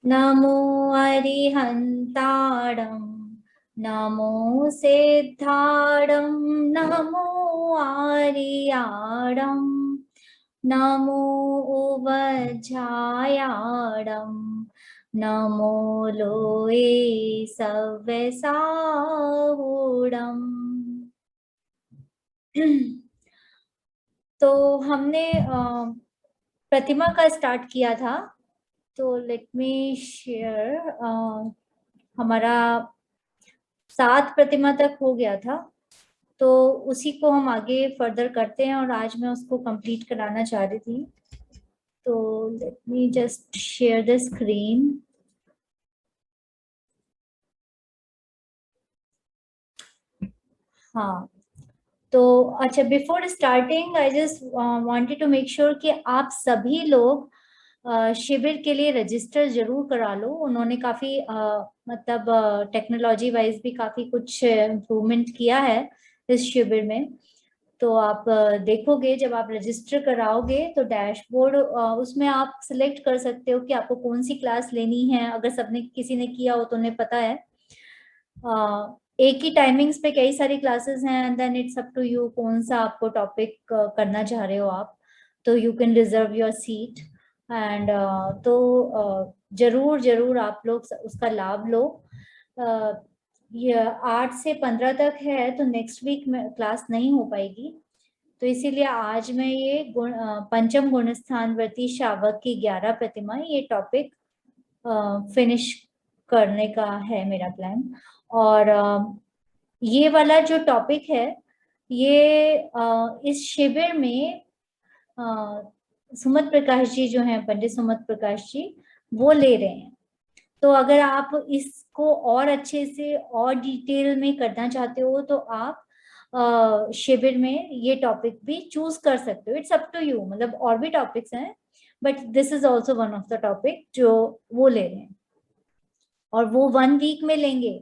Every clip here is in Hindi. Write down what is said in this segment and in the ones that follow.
नमो अरिहन्ताणं नमो सिद्धाणं नमो आर्याणं नमो उवज्झायाणं नमो लोये सव्यसाहूणम्। तो हमने प्रतिमा का स्टार्ट किया था। तो लेट मी शेयर। हमारा 7 प्रतिमा तक हो गया था, तो उसी को हम आगे फर्दर करते हैं और आज मैं उसको कंप्लीट कराना चाह रही थी। तो let me just share the screen. हाँ, तो अच्छा, before starting I just wanted to make sure कि आप सभी लोग शिविर के लिए रजिस्टर जरूर करा लो। उन्होंने काफी मतलब टेक्नोलॉजी वाइज भी काफी कुछ इम्प्रूवमेंट किया है इस शिविर में। तो आप देखोगे, जब आप रजिस्टर कराओगे तो डैशबोर्ड उसमें आप सिलेक्ट कर सकते हो कि आपको कौन सी क्लास लेनी है। अगर सबने किसी ने किया हो तो उन्हें पता है। एक ही टाइमिंग्स पे कई सारी क्लासेस हैं, and then it's up to you कौन सा आपको टॉपिक करना चाह रहे हो आप। तो you can reserve your seat and तो जरूर जरूर आप लोग उसका लाभ लो। uh, ये 8 से 15 तक है, तो नेक्स्ट वीक में क्लास नहीं हो पाएगी। तो इसीलिए आज मैं ये पंचम गुण स्थान वर्ती शावक की 11 प्रतिमा, ये टॉपिक फिनिश करने का है मेरा प्लान। और ये वाला जो टॉपिक है, ये इस शिविर में सुमत प्रकाश जी जो हैं, पंडित सुमत प्रकाश जी, वो ले रहे हैं। तो अगर आप इसको और अच्छे से और डिटेल में करना चाहते हो तो आप शिविर में ये टॉपिक भी चूज कर सकते हो। इट्स अप टू यू, मतलब और भी टॉपिक्स हैं, but this is also one of the topic जो वो ले रहे हैं। और वो 1 वीक में लेंगे,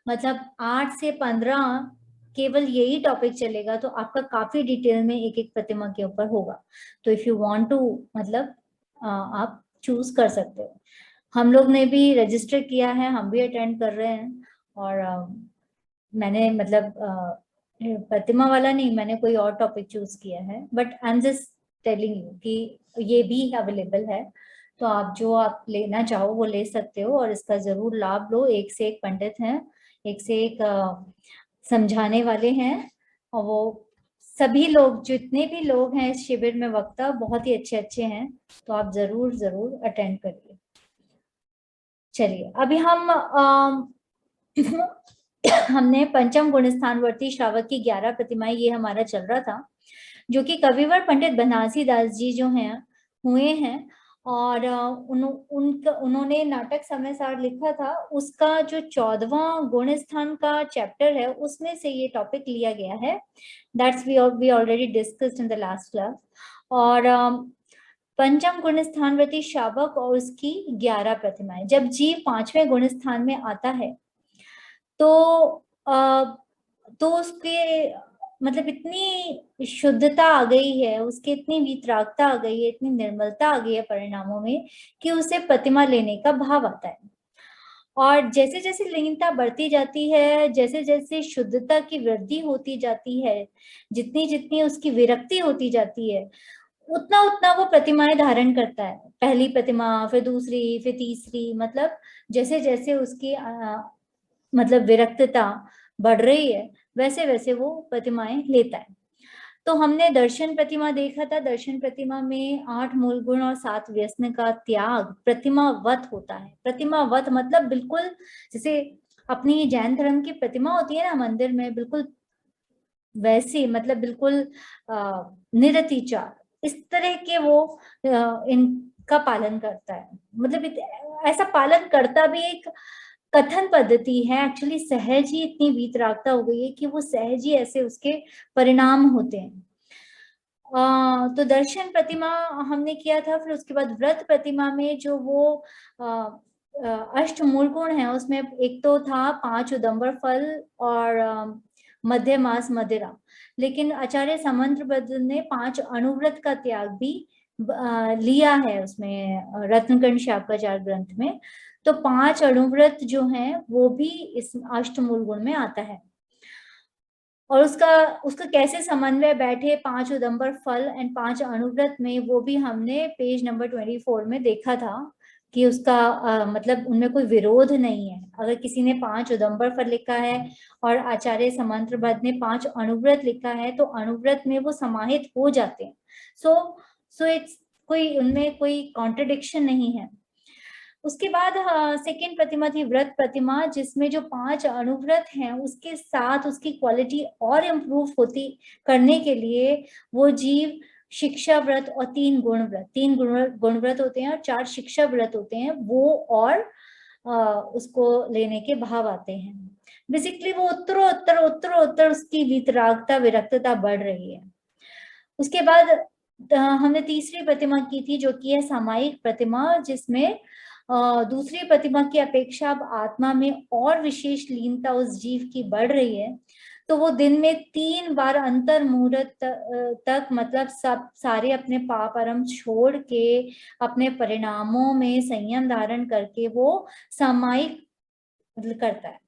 मतलब 8 से 15 केवल यही टॉपिक चलेगा। तो आपका काफी डिटेल में एक एक प्रतिमा के ऊपर होगा। तो इफ यू वांट टू, मतलब आप चूज कर सकते हो। हम लोग ने भी रजिस्टर किया है, हम भी अटेंड कर रहे हैं। और मैंने मतलब प्रतिमा वाला नहीं, मैंने कोई और टॉपिक चूज किया है, but I am just telling you कि ये भी अवेलेबल है। तो आप जो आप लेना चाहो वो ले सकते हो, और इसका जरूर लाभ लो। एक से एक पंडित हैं, एक से एक समझाने वाले हैं। और वो सभी लोग, जितने भी लोग हैं इस शिविर में, वक्ता बहुत ही अच्छे अच्छे हैं। तो आप जरूर जरूर अटेंड करिए। चलिए, अभी हम हमने पंचम गुण स्थानवर्ती श्रावक की 11 प्रतिमाएं, ये हमारा चल रहा था, जो कि कविवर पंडित बनारसी दास जी जो हैं हुए हैं। और उन्होंने नाटक समय सार लिखा था। उसका जो 14वां गुण स्थान का चैप्टर है, उसमें से ये टॉपिक लिया गया है। That's we already discussed in the last class. और पंचम गुण स्थानवर्ती शावक और उसकी 11 प्रतिमाएं, जब जीव 5वें गुण स्थान में आता है तो तो उसके मतलब इतनी शुद्धता आ गई है, उसकी इतनी वितरागता आ गई है, इतनी निर्मलता आ गई है परिणामों में, कि उसे प्रतिमा लेने का भाव आता है। और जैसे जैसे लीनता बढ़ती जाती है, जैसे जैसे शुद्धता की वृद्धि होती जाती है, जितनी जितनी उसकी विरक्ति होती जाती है, उतना उतना वो प्रतिमाएं धारण करता है। पहली प्रतिमा, फिर दूसरी, फिर तीसरी, मतलब जैसे जैसे उसकी मतलब विरक्तता बढ़ रही है, वैसे वैसे वो प्रतिमाएं लेता है। तो हमने दर्शन प्रतिमा देखा था। दर्शन प्रतिमा में 8 मूल गुण और 7 व्यसन का त्याग प्रतिमावत होता है। प्रतिमावत मतलब बिल्कुल जैसे अपनी जैन धर्म की प्रतिमा होती है ना मंदिर में, बिल्कुल वैसी, मतलब बिल्कुल निरतिचार, इस तरह के वो इनका पालन करता है। मतलब ऐसा पालन करता भी एक कथन पद्धति है, एक्चुअली सहज ही इतनी वीतरागता हो गई है कि वो सहज ही ऐसे उसके परिणाम होते हैं। तो दर्शन प्रतिमा हमने किया था। फिर उसके बाद व्रत प्रतिमा में जो वो अष्ट मूल गुण है, उसमें एक तो था 5 उदंबर फल और मध्य मास मदिरा। लेकिन आचार्य समंत्रबद्ध ने 5 अणुव्रत का त्याग भी लिया है उसमें रत्नकर्ण शाकाचार ग्रंथ में, तो 5 अणुव्रत जो हैं वो भी इस अष्टमूल गुण में आता है। और उसका उसका कैसे समन्वय बैठे 5 उदंबर फल एंड 5 अणुव्रत में, वो भी हमने पेज नंबर 24 में देखा था कि उसका मतलब उनमें कोई विरोध नहीं है। अगर किसी ने 5 उदंबर फल लिखा है और आचार्य समंत्रभद्र ने 5 अणुव्रत लिखा है, तो अणुव्रत में वो समाहित हो जाते हैं। सो इट्स कोई उनमें कोई कॉन्ट्रडिक्शन नहीं है। उसके बाद सेकेंड प्रतिमा थी व्रत प्रतिमा, जिसमें जो 5 अणुव्रत हैं उसके साथ उसकी क्वालिटी और इम्प्रूव होती करने के लिए वो जीव शिक्षा व्रत और 3 गुण व्रत, 3 गुण व्रत होते हैं और 4 शिक्षा व्रत होते हैं, वो और उसको लेने के भाव आते हैं। बेसिकली वो उत्तरोत्तर उसकी वितरागता विरक्तता बढ़ रही है। उसके बाद हमने तीसरी प्रतिमा की थी जो कि है सामायिक प्रतिमा, जिसमें दूसरी प्रतिमा की अपेक्षा अब आत्मा में और विशेष लीनता उस जीव की बढ़ रही है। तो वो दिन में 3 बार अंतर मुहूर्त तक मतलब सब सारे अपने पाप आरंभ छोड़ के अपने परिणामों में संयम धारण करके वो सामायिक करता है,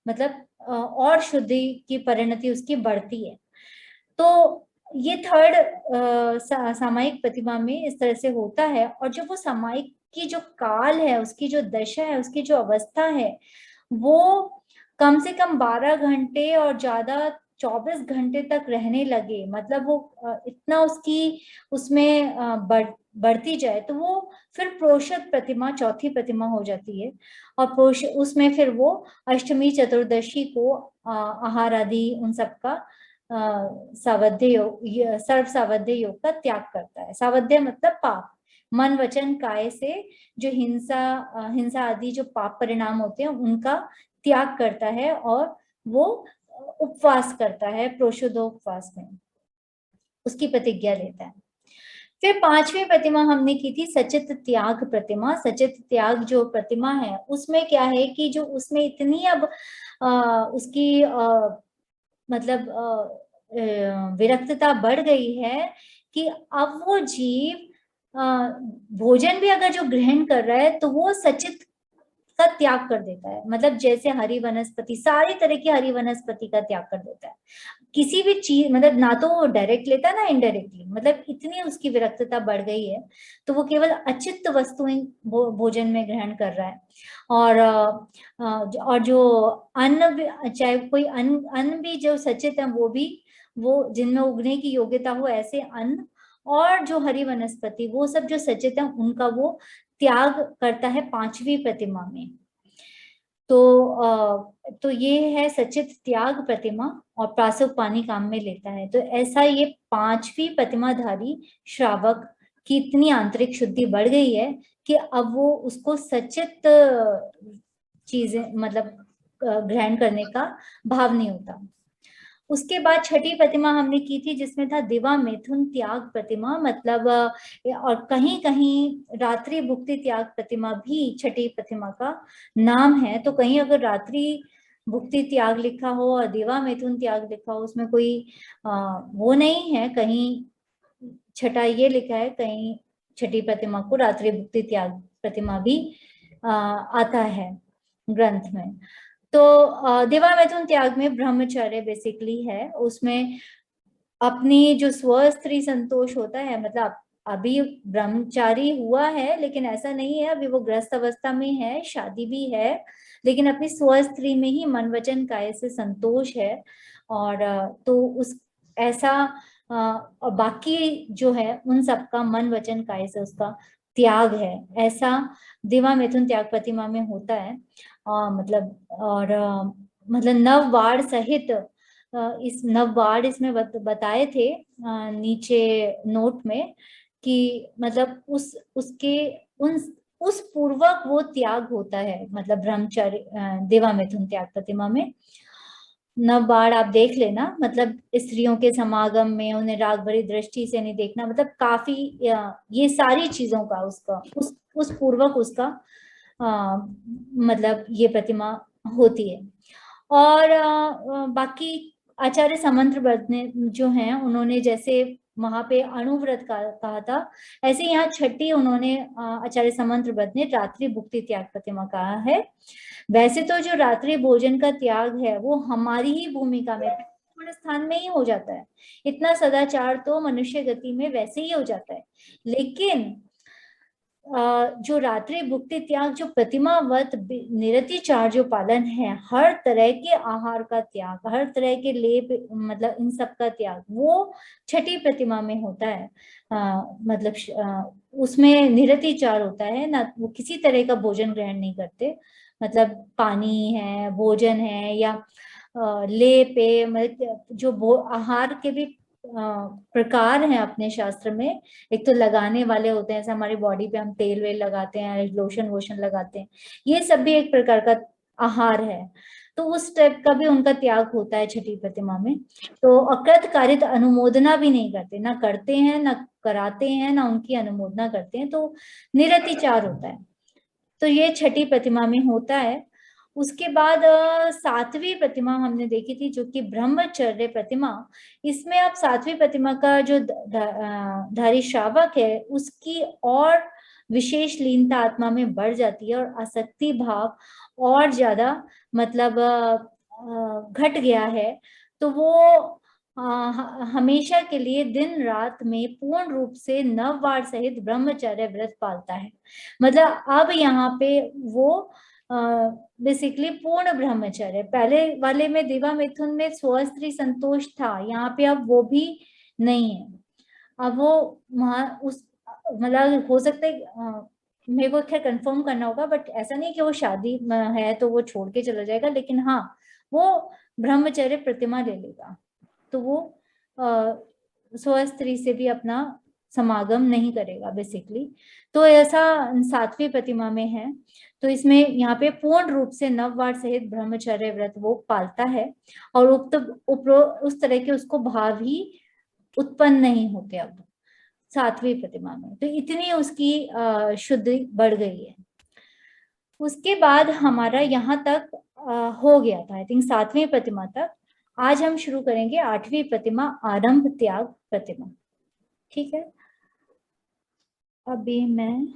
मतलब और शुद्धि की परिणति उसकी बढ़ती है। तो ये थर्ड सामायिक प्रतिमा में इस तरह से होता है। और जो वो सामायिक की जो काल है, उसकी जो दशा है, उसकी जो अवस्था है, वो कम से कम 12 घंटे और ज्यादा 24 घंटे तक रहने लगे, मतलब वो इतना उसकी उसमें बढ़ती जाए, तो वो फिर प्रोषद प्रतिमा चौथी प्रतिमा हो जाती है। और उसमें फिर वो अष्टमी चतुर्दशी को आहार आदि उन सब का सावध्य योग, सर्व सावध्य योग का त्याग करता है। सावध्य मतलब पाप, मन वचन काय से जो हिंसा आदि जो पाप परिणाम होते हैं उनका त्याग करता है, और वो उपवास करता है, प्रोषदोपवास में उसकी प्रतिज्ञा लेता है। फिर 5वीं प्रतिमा हमने की थी सचित त्याग प्रतिमा। सचित त्याग जो प्रतिमा है उसमें क्या है कि जो उसमें इतनी अब उसकी मतलब विरक्तता बढ़ गई है कि अब वो जीव भोजन भी अगर जो ग्रहण कर रहा है तो वो सचित का त्याग कर देता है, मतलब जैसे हरी वनस्पति, सारी तरह की हरी वनस्पति का त्याग कर देता है। किसी भी चीज मतलब ना तो वो डायरेक्ट लेता ना इनडायरेक्टली, मतलब इतनी उसकी विरक्तता बढ़ गई है, तो वो केवल अचित्त वस्तुएं भोजन में ग्रहण कर रहा है। और जो अन्न, चाहे कोई अन्न भी जो सचेत है वो जिनमें उगने की योग्यता हो ऐसे अन्न, और जो हरी वनस्पति वो सब जो सचेत है उनका वो त्याग करता है 5वीं प्रतिमा में। तो ये है सचित त्याग प्रतिमा, और प्रासव पानी काम में लेता है। तो ऐसा ये 5वीं प्रतिमाधारी श्रावक की इतनी आंतरिक शुद्धि बढ़ गई है कि अब वो उसको सचित चीजें मतलब ग्रहण करने का भाव नहीं होता। उसके बाद छठी प्रतिमा हमने की थी जिसमें था दिवा मिथुन त्याग प्रतिमा, मतलब और कहीं कहीं रात्रि भुक्ति त्याग प्रतिमा भी छठी प्रतिमा का नाम है। तो कहीं अगर रात्रि भुक्ति त्याग लिखा हो और दिवा मिथुन त्याग लिखा हो, उसमें कोई वो नहीं है, कहीं छठा ये लिखा है, कहीं छठी प्रतिमा को रात्रि भुक्ति त्याग प्रतिमा भी आता है ग्रंथ में। तो दिवा मिथुन त्याग में ब्रह्मचर्य बेसिकली है, उसमें अपनी जो स्व स्त्री संतोष होता है, मतलब अभी ब्रह्मचारी हुआ है लेकिन ऐसा नहीं है अभी वो ग्रस्त अवस्था में है, शादी भी है, लेकिन अपनी स्व स्त्री में ही मन वचन काय से संतोष है। और तो उस ऐसा और बाकी जो है उन सबका मन वचन काय से उसका त्याग है, ऐसा दिवा मिथुन त्याग प्रतिमा में होता है। मतलब और मतलब नववाड़ सहित इस नववाड़ इसमें बताए थे नीचे नोट में कि मतलब उसके उन उस पूर्वक वो त्याग होता है, मतलब ब्रह्मचर्य देवा मिथुन त्याग प्रतिमा में। नववाड़ आप देख लेना, मतलब स्त्रियों के समागम में उन्हें राग भरी दृष्टि से नहीं देखना, मतलब काफी ये सारी चीजों का उसका उस पूर्वक उसका मतलब ये प्रतिमा होती है। और बाकी आचार्य समंत्रभद्र ने जो हैं उन्होंने जैसे वहां पे अणुव्रत कहा था। ऐसे यहाँ छठी उन्होंने आचार्य समंत भट्ट ने रात्रि भुक्ति त्याग प्रतिमा कहा है। वैसे तो जो रात्रि भोजन का त्याग है वो हमारी ही भूमिका में स्थान में ही हो जाता है। इतना सदाचार तो मनुष्य गति में वैसे ही हो जाता है। लेकिन जो रात्रि भुक्ति त्याग, जो प्रतिमावत निरतिचार जो पालन है, हर तरह के आहार का त्याग, हर तरह के लेप, मतलब इन सब का त्याग, वो छठी प्रतिमा में होता है। मतलब उसमें निरतिचार होता है ना, वो किसी तरह का भोजन ग्रहण नहीं करते। मतलब पानी है, भोजन है, या लेप है, मतलब जो आहार के भी प्रकार हैं अपने शास्त्र में। एक तो लगाने वाले होते हैं, जैसे हमारी बॉडी पे हम तेल वेल लगाते हैं, लोशन वोशन लगाते हैं, ये सब भी एक प्रकार का आहार है। तो उस टाइप का भी उनका त्याग होता है छठी प्रतिमा में। तो अकृत कारित अनुमोदना भी नहीं करते, ना करते हैं, ना कराते हैं, ना उनकी अनुमोदना करते हैं, तो निरतिचार होता है। तो ये छठी प्रतिमा में होता है। उसके बाद सातवीं प्रतिमा हमने देखी थी, जो कि ब्रह्मचर्य प्रतिमा। इसमें अब सातवीं प्रतिमा का जो धारी श्रावक है, उसकी और विशेष लीनता आत्मा में बढ़ जाती है, और आसक्ति भाव और ज्यादा मतलब घट गया है। तो वो हमेशा के लिए दिन रात में पूर्ण रूप से नववार सहित ब्रह्मचर्य व्रत पालता है। मतलब अब यहाँ पे वो बेसिकली पूर्ण ब्रह्मचर्य, पहले वाले में दिवा मिथुन में स्वस्त्री संतोष था, यहाँ पे अब वो भी नहीं है। अब वो वहां उस मतलब हो सकता है, मेरे को खैर कंफर्म करना होगा, बट ऐसा नहीं कि वो शादी है तो वो छोड़ के चला जाएगा, लेकिन हाँ वो ब्रह्मचर्य प्रतिमा ले लेगा। तो वो स्वस्त्री से भी अपना समागम नहीं करेगा बेसिकली। तो ऐसा सातवीं प्रतिमा में है। तो इसमें यहाँ पे पूर्ण रूप से नववार सहित ब्रह्मचर्य व्रत वो पालता है, और उस तरह के उसको भाव ही उत्पन्न नहीं होते अब सातवीं प्रतिमा में। तो इतनी उसकी शुद्धि बढ़ गई है। उसके बाद हमारा यहाँ तक हो गया था, आई थिंक सातवीं प्रतिमा तक। आज हम शुरू करेंगे आठवीं प्रतिमा, आरंभ त्याग प्रतिमा। ठीक है, अभी मैं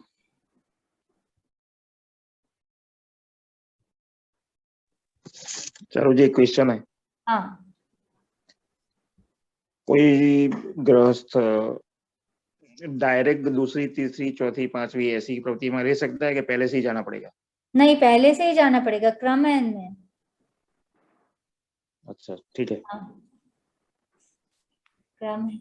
चलो जी, क्वेश्चन है। हाँ, कोई गृहस्थ डायरेक्ट दूसरी, तीसरी, चौथी, पांचवी ऐसी प्रतिमा ले सकता है कि पहले से ही जाना पड़ेगा? नहीं, पहले से ही जाना पड़ेगा, क्रम है इनमें। अच्छा, ठीक है। हाँ, क्रम है।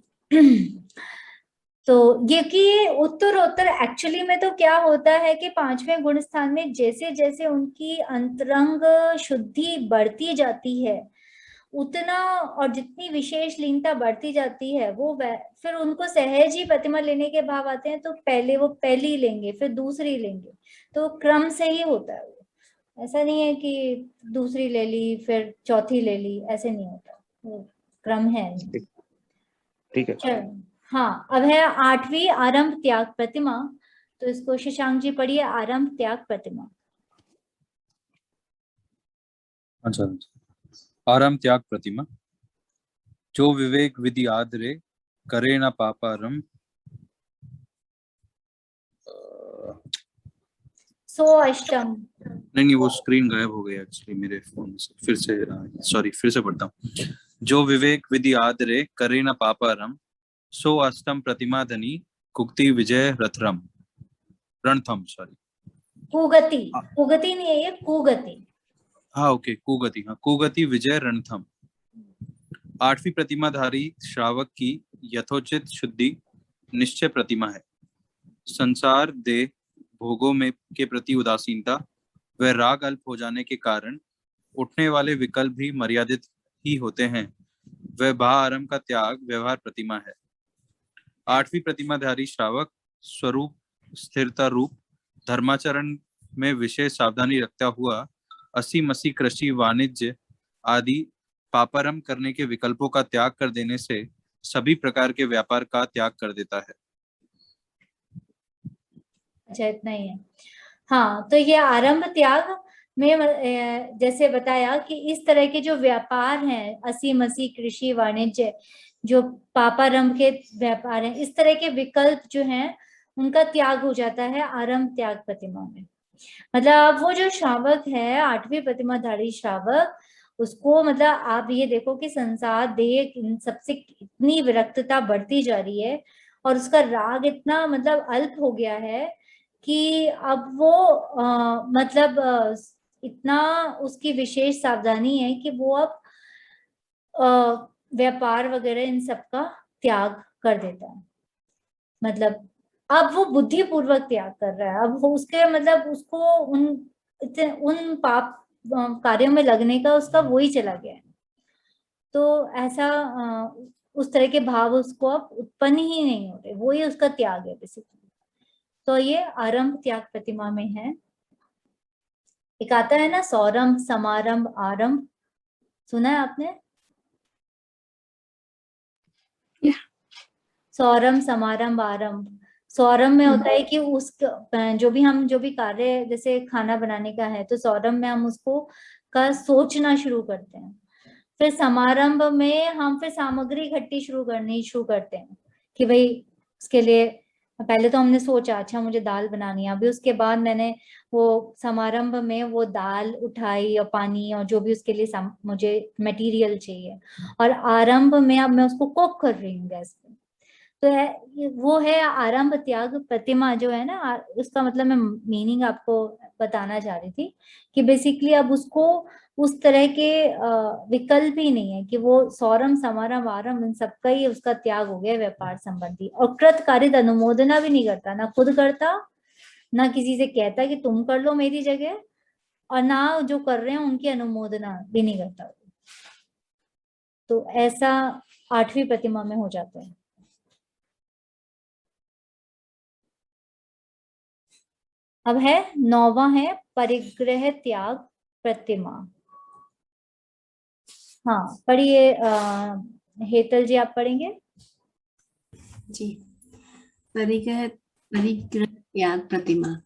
तो ये कि उत्तरोत्तर एक्चुअली में तो क्या होता है कि पांचवें गुण स्थान में जैसे जैसे उनकी अंतरंग शुद्धि बढ़ती जाती है, उतना और जितनी विशेष लीनता बढ़ती जाती है, वो फिर उनको सहज ही प्रतिमा लेने के भाव आते हैं। तो पहले वो पहली लेंगे, फिर दूसरी लेंगे, तो क्रम से ही होता है वो। ऐसा नहीं है कि दूसरी ले ली फिर चौथी ले ली, ऐसे नहीं होता, वो क्रम है। ठीक है। चलो, हाँ, अब है आठवीं आरंभ त्याग प्रतिमा। तो इसको शशांक जी पढ़िए, आरंभ त्याग प्रतिमा। अच्छा, आरंभ त्याग प्रतिमा। जो विवेक विधि आदरे, करे न पापारम। सो अष्टम। नहीं, वो स्क्रीन गायब हो गई एक्चुअली मेरे फोन से। फिर से सॉरी, फिर से पढ़ता हूँ। जो विवेक विधि आदरे, करे न पापारम। सो अष्टम प्रतिमा धनी, कुक्ति विजय रथरम रणथम। सॉरी, कुगति, कुगति नहीं है ये, कुगति। हाँ ओके, कुगति। हाँ, कुगति विजय रणथम। आठवीं प्रतिमाधारी श्रावक की यथोचित शुद्धि निश्चय प्रतिमा है। संसार देह भोगों में के प्रति उदासीनता व राग अल्प हो जाने के कारण उठने वाले विकल्प भी मर्यादित ही होते हैं। वह बाह आरंभ का त्याग व्यवहार प्रतिमा है। आठवीं प्रतिमाधारी श्रावक स्वरूप स्थिरता रूप धर्माचरण में विशेष सावधानी रखता हुआ असी मसी कृषि वाणिज्य आदि पापारम करने के विकल्पों का त्याग कर देने से सभी प्रकार के व्यापार का त्याग कर देता है। अच्छा, इतना ही है। हाँ, तो ये आरंभ त्याग में जैसे बताया कि इस तरह के जो व्यापार हैं, असी मसी कृषि वाणिज्य, जो पापारंभ के व्यापार हैं, इस तरह के विकल्प जो हैं उनका त्याग हो जाता है आरंभ त्याग प्रतिमा में। मतलब अब वो जो श्रावक है, 8वीं प्रतिमाधारी श्रावक, उसको मतलब आप ये देखो कि संसार देह इन सबसे इतनी विरक्तता बढ़ती जा रही है और उसका राग इतना मतलब अल्प हो गया है कि अब वो मतलब इतना उसकी विशेष सावधानी है कि वो अब व्यापार वगैरह इन सब का त्याग कर देता है। मतलब अब वो बुद्धिपूर्वक त्याग कर रहा है। अब वो उसके मतलब उसको उन पाप कार्यों में लगने का उसका वो ही चला गया है। तो ऐसा उस तरह के भाव उसको अब उत्पन्न ही नहीं होते, वो ही उसका त्याग है बेसिकली। तो ये आरंभ त्याग प्रतिमा में है। एक आता है ना सौरंभ समारंभ आरंभ, सुना है आपने? सौरंभ समारंभ आरंभ। सौरंभ में होता है कि उस जो भी कार्य जैसे खाना बनाने का है तो सौरंभ में हम उसको का सोचना शुरू करते हैं। फिर समारंभ में हम फिर सामग्री इकट्ठी शुरू करते हैं कि भाई उसके लिए पहले तो हमने सोचा अच्छा मुझे दाल बनानी है, अभी उसके बाद मैंने वो समारंभ में वो दाल उठाई और पानी और जो भी उसके लिए मुझे मटेरियल चाहिए, और आरंभ में अब मैं उसको कुक कर रही हूँ गैस पे। तो वो है आरंभ त्याग प्रतिमा जो है ना, उसका मतलब मैं मीनिंग आपको बताना चाह रही थी कि बेसिकली अब उसको उस तरह के विकल्प ही नहीं है कि वो सौरम समारंभ आरंभ इन सबका ही उसका त्याग हो गया व्यापार संबंधी। और कृतकार्यित अनुमोदना भी नहीं करता, ना खुद करता ना किसी से कहता कि तुम कर लो मेरी जगह, और ना जो कर रहे हैं उनकी अनुमोदना भी नहीं करता। तो ऐसा 8वीं प्रतिमा में हो जाता है। अब है 9वां है परिग्रह त्याग प्रतिमा। हाँ पढ़िए हेतल जी, आप पढ़ेंगे जी। परिग्रह त्याग प्रतिमा।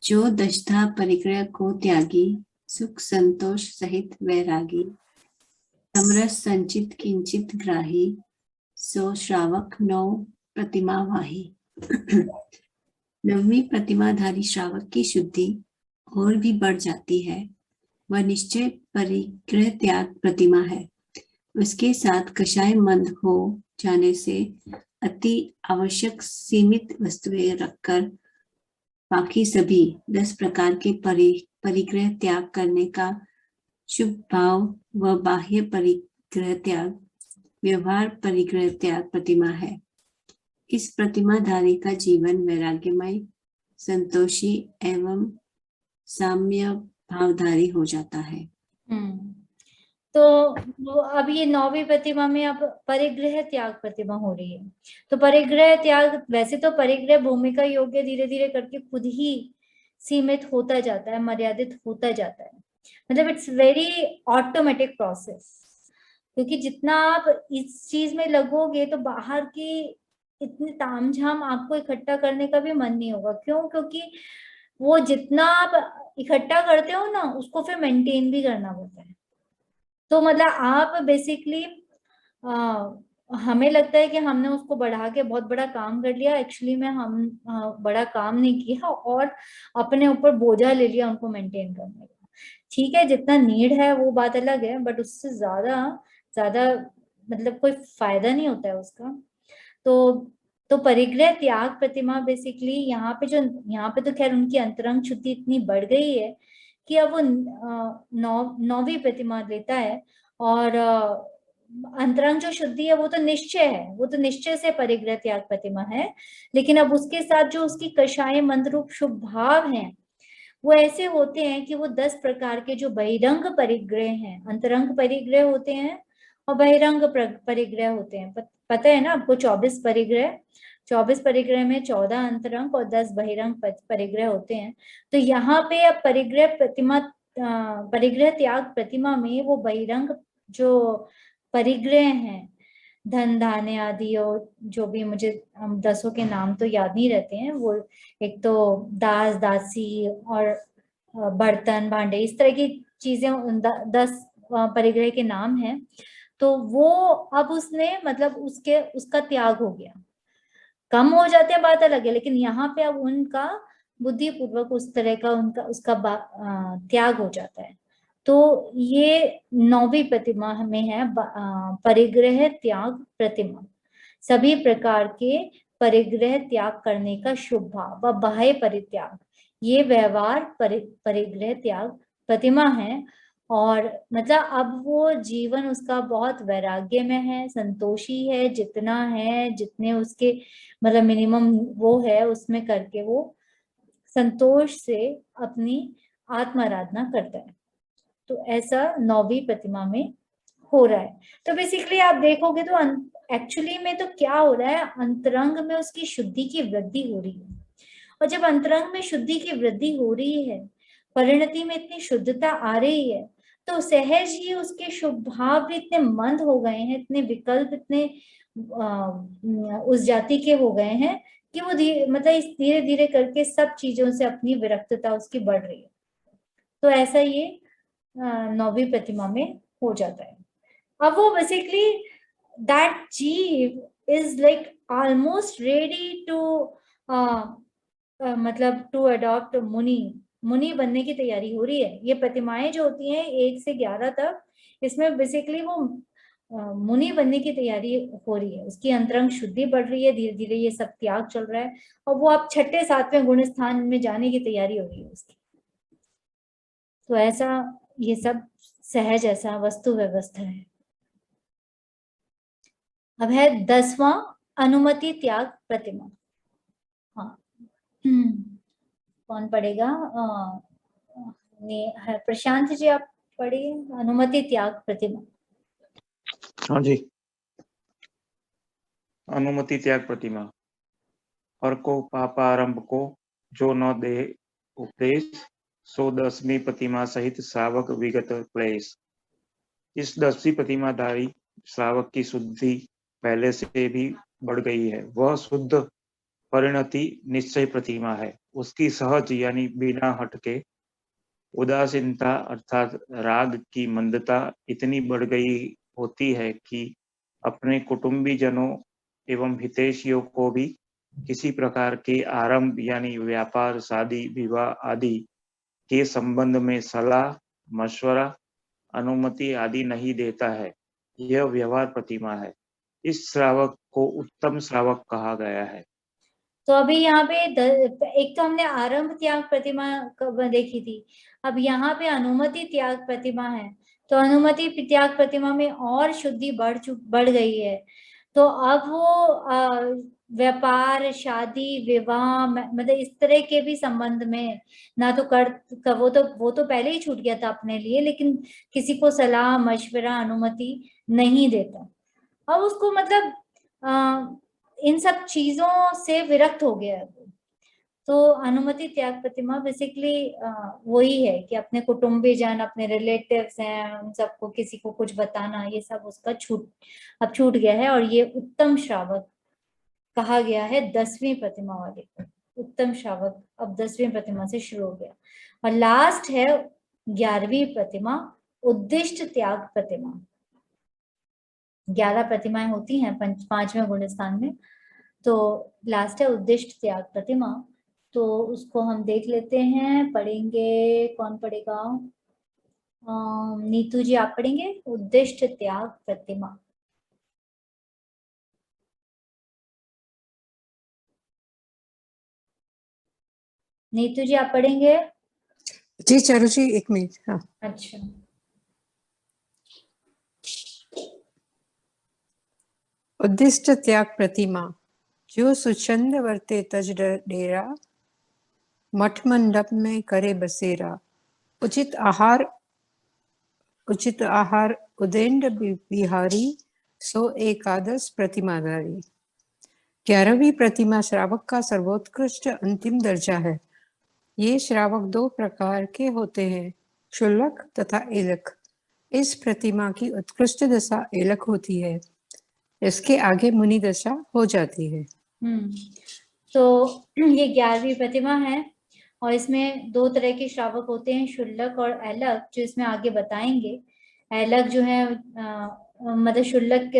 जो दशधा परिग्रह को त्यागी, सुख संतोष सहित वैरागी, समरस संचित किंचित ग्राही, सो श्रावक 9 प्रतिमा वाही। 9वीं प्रतिमाधारी श्रावक की शुद्धि और भी बढ़ जाती है। वह निश्चय परिग्रह त्याग प्रतिमा है। उसके साथ कषाय मंद हो जाने से अति आवश्यक सीमित वस्तुएं रखकर बाकी सभी 10 प्रकार के परिग्रह त्याग करने का शुभ भाव व बाह्य परिग्रह त्याग व्यवहार परिग्रह त्याग प्रतिमा है। इस प्रतिमाधारी का जीवन वैराग्यमय, संतोषी एवं साम्य भावधारी हो जाता है। तो अब ये 9वीं प्रतिमा में अब परिग्रह त्याग प्रतिमा हो रही है। तो परिग्रह त्याग, वैसे तो परिग्रह भूमिका योग्य धीरे धीरे करके खुद ही सीमित होता जाता है, मर्यादित होता जाता है। मतलब इट्स वेरी ऑटोमेटिक प्रोसेस, क्योंकि जितना आप इस चीज में लगोगे तो बाहर की इतनी तामझाम आपको इकट्ठा करने का भी मन नहीं होगा। क्यों? क्योंकि वो जितना आप इकट्ठा करते हो ना उसको फिर मेंटेन भी करना पड़ता है। तो मतलब आप बेसिकली हमें लगता है कि हमने उसको बढ़ा के बहुत बड़ा काम कर लिया, एक्चुअली में हम बड़ा काम नहीं किया और अपने ऊपर बोझा ले लिया उनको मेंटेन करने का। ठीक है, जितना नीड है वो बात अलग है, बट उससे ज्यादा मतलब कोई फायदा नहीं होता है उसका। तो परिग्रह त्याग प्रतिमा बेसिकली यहाँ पे तो खैर उनकी अंतरंग शुद्धि इतनी बढ़ गई है कि अब वो 9वीं प्रतिमा लेता है। और अंतरंग जो शुद्धि है वो तो निश्चय है, वो तो निश्चय से परिग्रह त्याग प्रतिमा है। लेकिन अब उसके साथ जो उसकी कषाय मंद रूप शुभ भाव हैं वो ऐसे होते हैं कि वो 10 प्रकार के जो बहिरंग परिग्रह हैं, अंतरंग परिग्रह होते हैं और बहिरंग परिग्रह होते हैं। पता है ना आपको? 24 परिग्रह में 14 अंतरंग और 10 बहिरंग परिग्रह होते हैं। तो यहाँ पे अब परिग्रह त्याग प्रतिमा में वो बहिरंग जो परिग्रह हैं, धन धान्य आदि, और जो भी मुझे 10 के नाम तो याद नहीं रहते हैं, वो एक तो दास दासी और बर्तन भांडे, इस तरह की चीजें 10 परिग्रह के नाम हैं। तो वो अब उसने मतलब उसका त्याग हो गया। कम हो जाते हैं बात अलग है, लेकिन यहाँ पे अब उनका बुद्धिपूर्वक उस तरह का उसका त्याग हो जाता है। तो ये 9वीं प्रतिमा में है परिग्रह त्याग प्रतिमा। सभी प्रकार के परिग्रह त्याग करने का शुभ भाव व बाह्य परित्याग, ये व्यवहार परिग्रह त्याग प्रतिमा है। और मतलब अब वो जीवन उसका बहुत वैराग्य में है, संतोषी है, जितना है जितने उसके मतलब मिनिमम वो है उसमें करके वो संतोष से अपनी आत्माराधना करता है। तो ऐसा 9वीं प्रतिमा में हो रहा है। तो बेसिकली आप देखोगे तो एक्चुअली में तो क्या हो रहा है, अंतरंग में उसकी शुद्धि की वृद्धि हो रही है। और जब अंतरंग में शुद्धि की वृद्धि हो रही है, परिणति में इतनी शुद्धता आ रही है, तो सहज ही उसके शुभ भाव भी इतने मंद हो गए हैं, इतने विकल्प इतने उस जाति के हो गए हैं कि वो मतलब धीरे धीरे करके सब चीजों से अपनी विरक्तता उसकी बढ़ रही है। तो ऐसा ये 9वीं प्रतिमा में हो जाता है। अब वो बेसिकली दैट जीव is like almost ready to मतलब टू अडॉप्ट मुनि बनने की तैयारी हो रही है। ये प्रतिमाएं जो होती हैं 1 से 11 तक, इसमें बेसिकली वो मुनि बनने की तैयारी हो रही है, उसकी अंतरंग शुद्धि बढ़ रही है, धीरे धीरे ये सब त्याग चल रहा है, और वो अब 6ठे 7वें गुण स्थान में जाने की तैयारी हो रही है उसकी। तो ऐसा ये सब सहज ऐसा वस्तु व्यवस्था है। अब है 10वां अनुमति त्याग प्रतिमा। हाँ कौन पढ़ेगा? प्रशांत जी आप पढ़िए अनुमति त्याग प्रतिमा। हाँ जी। अनुमति त्याग प्रतिमा। हर को पापारंभ को जो न दे उपदेश, सो 10वीं प्रतिमा सहित श्रावक विगत क्लेश। इस 10वीं प्रतिमाधारी श्रावक की शुद्धि पहले से भी बढ़ गई है। वह शुद्ध परिणति निश्चय प्रतिमा है। उसकी सहज यानी बिना हटके उदासीनता अर्थात राग की मंदता इतनी बढ़ गई होती है कि अपने कुटुंबी जनों एवं हितैषियों को भी किसी प्रकार के आरंभ यानी व्यापार, शादी, विवाह आदि के संबंध में सलाह, मशवरा, अनुमति आदि नहीं देता है। यह व्यवहार प्रतिमा है। इस श्रावक को उत्तम श्रावक कहा गया है। तो अभी यहाँ पे एक तो हमने आरंभ त्याग प्रतिमा देखी थी, अब यहाँ पे अनुमति त्याग प्रतिमा है। तो अनुमति त्याग प्रतिमा में और शुद्धि बढ़ गई है। तो अब वो व्यापार, शादी, विवाह मतलब इस तरह के भी संबंध में ना तो वो तो पहले ही छूट गया था अपने लिए, लेकिन किसी को सलाह, मशवरा, अनुमति नहीं देता। अब उसको मतलब इन सब चीजों से विरक्त हो गया है। तो अनुमति त्याग प्रतिमा बेसिकली वही है कि अपने कुटुंबीजन, अपने रिलेटिव्स हैं, उन सबको किसी को कुछ बताना, ये सब उसका अब छूट गया है। और ये उत्तम श्रावक कहा गया है 10वीं प्रतिमा वाले को। उत्तम श्रावक अब 10वीं प्रतिमा से शुरू हो गया। और लास्ट है 11वीं प्रतिमा, उद्दिष्ट त्याग प्रतिमा। 11 प्रतिमाएं होती हैं 5वें गुण स्थान में, तो लास्ट है उद्दिष्ट त्याग प्रतिमा। तो उसको हम देख लेते हैं, पढ़ेंगे। कौन पढ़ेगा? नीतू जी आप पढ़ेंगे उद्दिष्ट त्याग प्रतिमा। नीतू जी आप पढ़ेंगे? जी चारू जी 1 मिनट। हाँ अच्छा। उद्दिष्ट त्याग प्रतिमा। जो सुचंद वर्ते तज डेरा, मठ मंडप में करे बसेरा। उचित आहार उदेंड बिहारी, सो एकादश प्रतिमाधारी। 11वीं प्रतिमा श्रावक का सर्वोत्कृष्ट अंतिम दर्जा है। ये श्रावक 2 प्रकार के होते हैं, क्षुल्लक तथा एलक। इस प्रतिमा की उत्कृष्ट दशा एलक होती है, इसके आगे मुनि दशा हो जाती है। तो ये 11वीं प्रतिमा है और इसमें 2 तरह के श्रावक होते हैं, क्षुल्लक और एलक, जो इसमें आगे बताएंगे। एलक जो है मतलब शुल्लक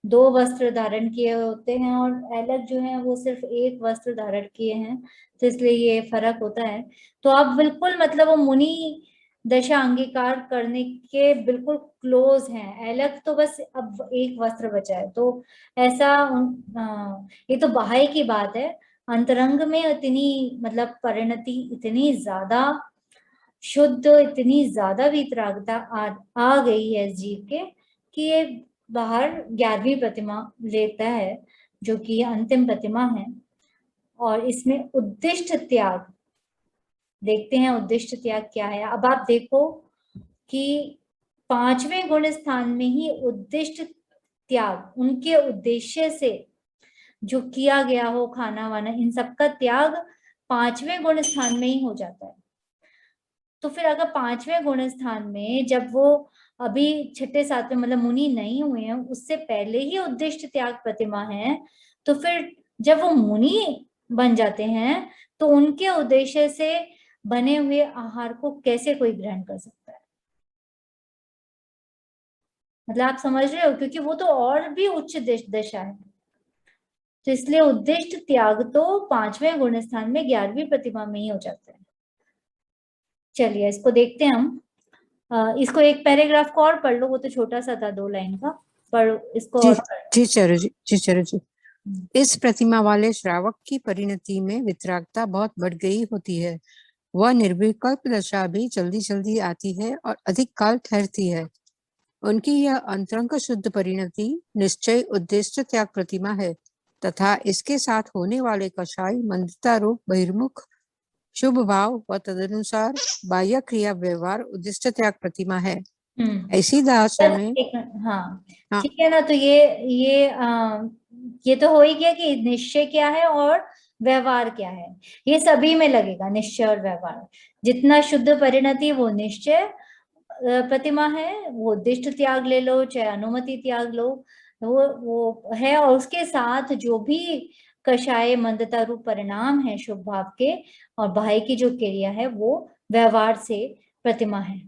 2 वस्त्र धारण किए होते हैं और ऐलक जो है वो सिर्फ 1 वस्त्र धारण किए हैं, तो इसलिए ये फर्क होता है। तो आप बिल्कुल मतलब वो मुनि दशा अंगीकार करने के बिल्कुल क्लोज हैं। ऐलक तो बस अब 1 वस्त्र बचा है, तो ऐसा ये तो बाह्य की बात है। अंतरंग में इतनी मतलब परिणति इतनी ज्यादा शुद्ध, इतनी ज्यादा वितरागता आ गई है इस जीव के कि ये बाहर 11वीं प्रतिमा लेता है, जो कि अंतिम प्रतिमा है। और इसमें उद्दिष्ट त्याग देखते हैं। उद्दिष्ट त्याग क्या है? अब आप देखो कि 5वें गुण स्थान में ही उद्दिष्ट त्याग, उनके उद्देश्य से जो किया गया हो खाना वाना, इन सब का त्याग 5वें गुण स्थान में ही हो जाता है। तो फिर अगर 5वें गुण स्थान में जब वो अभी 6ठे 7वें मतलब मुनि नहीं हुए हैं, उससे पहले ही उद्दिष्ट त्याग प्रतिमा है, तो फिर जब वो मुनि बन जाते हैं तो उनके उद्देश्य से बने हुए आहार को कैसे कोई ग्रहण कर सकता है? मतलब आप समझ रहे हो, क्योंकि वो तो और भी उच्च दशा है। तो इसलिए उद्दिष्ट त्याग तो 5वें गुण स्थान में 11वीं प्रतिमा में ही हो जाता है। चलिए इसको देखते हैं हम। इसको एक पैराग्राफ को और पढ़ लो, वो तो छोटा सा था 2 लाइन का, पढ़ इसको जी और जी चरु जी, जी चरु जी। इस प्रतिमा वाले श्रावक की परिणति में वितरागता बहुत बढ़ गई होती है। वह निर्विकल्प दशा भी जल्दी जल्दी आती है और अधिक काल ठहरती है। उनकी यह अंतरंग शुद्ध परिणति निश्चय उद्देश्य त्याग प्रतिमा है तथा इसके साथ होने वाले कषाय मंदता रूप बहिर्मुख शुभ भाव व तदनुसार बाह्य क्रिया व्यवहार उद्दिष्ट त्याग प्रतिमा है। ऐसी दशा में हाँ हाँ। ठीक है ना। तो ये तो हो ही गया कि निश्चय क्या है और व्यवहार क्या है। ये सभी में लगेगा, निश्चय और व्यवहार। जितना शुद्ध परिणति वो निश्चय प्रतिमा है, वो उद्दिष्ट त्याग ले लो चाहे अनुमति त्याग लो, वो है। और उसके साथ जो भी कषाय मंदता रूप परिणाम है शुभ भाव के और बाह्य की जो क्रिया है वो व्यवहार से प्रतिमा है।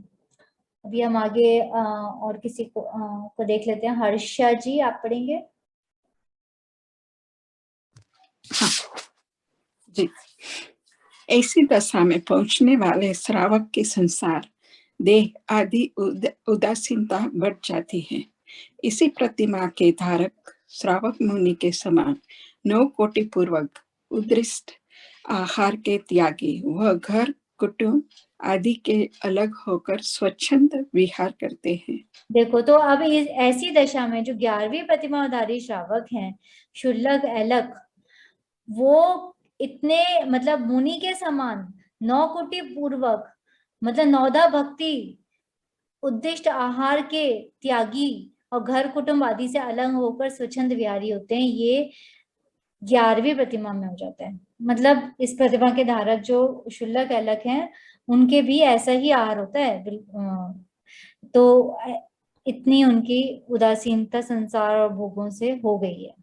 अभी हम आगे और किसी को देख लेते हैं। हर्षा जी, आप पढ़ेंगे? हाँ जी। ऐसी दशा में पहुंचने वाले श्रावक के संसार देह आदि उदासीनता बढ़ जाती है। इसी प्रतिमा के धारक श्रावक मुनि के समान 9 कोटि पूर्वक उद्दिष्ट आहार के त्यागी वह घर कुटुंब आदि के अलग होकर स्वच्छंद विहार करते हैं। देखो तो अब ऐसी दशा में जो 11वीं प्रतिमाधारी श्रावक हैं शुल्लक ऐलक, वो इतने मतलब मुनि के समान 9 कोटि पूर्वक मतलब 9धा भक्ति उद्दिष्ट आहार के त्यागी और घर कुटुंब आदि से अलग होकर स्वच्छंद विहारी होते हैं। ये 11वीं प्रतिमा में हो जाता है। मतलब इस प्रतिमा के धारक जो शुल्लक ऐलक हैं उनके भी ऐसा ही आहार होता है। तो इतनी उनकी उदासीनता संसार और भोगों से हो गई है।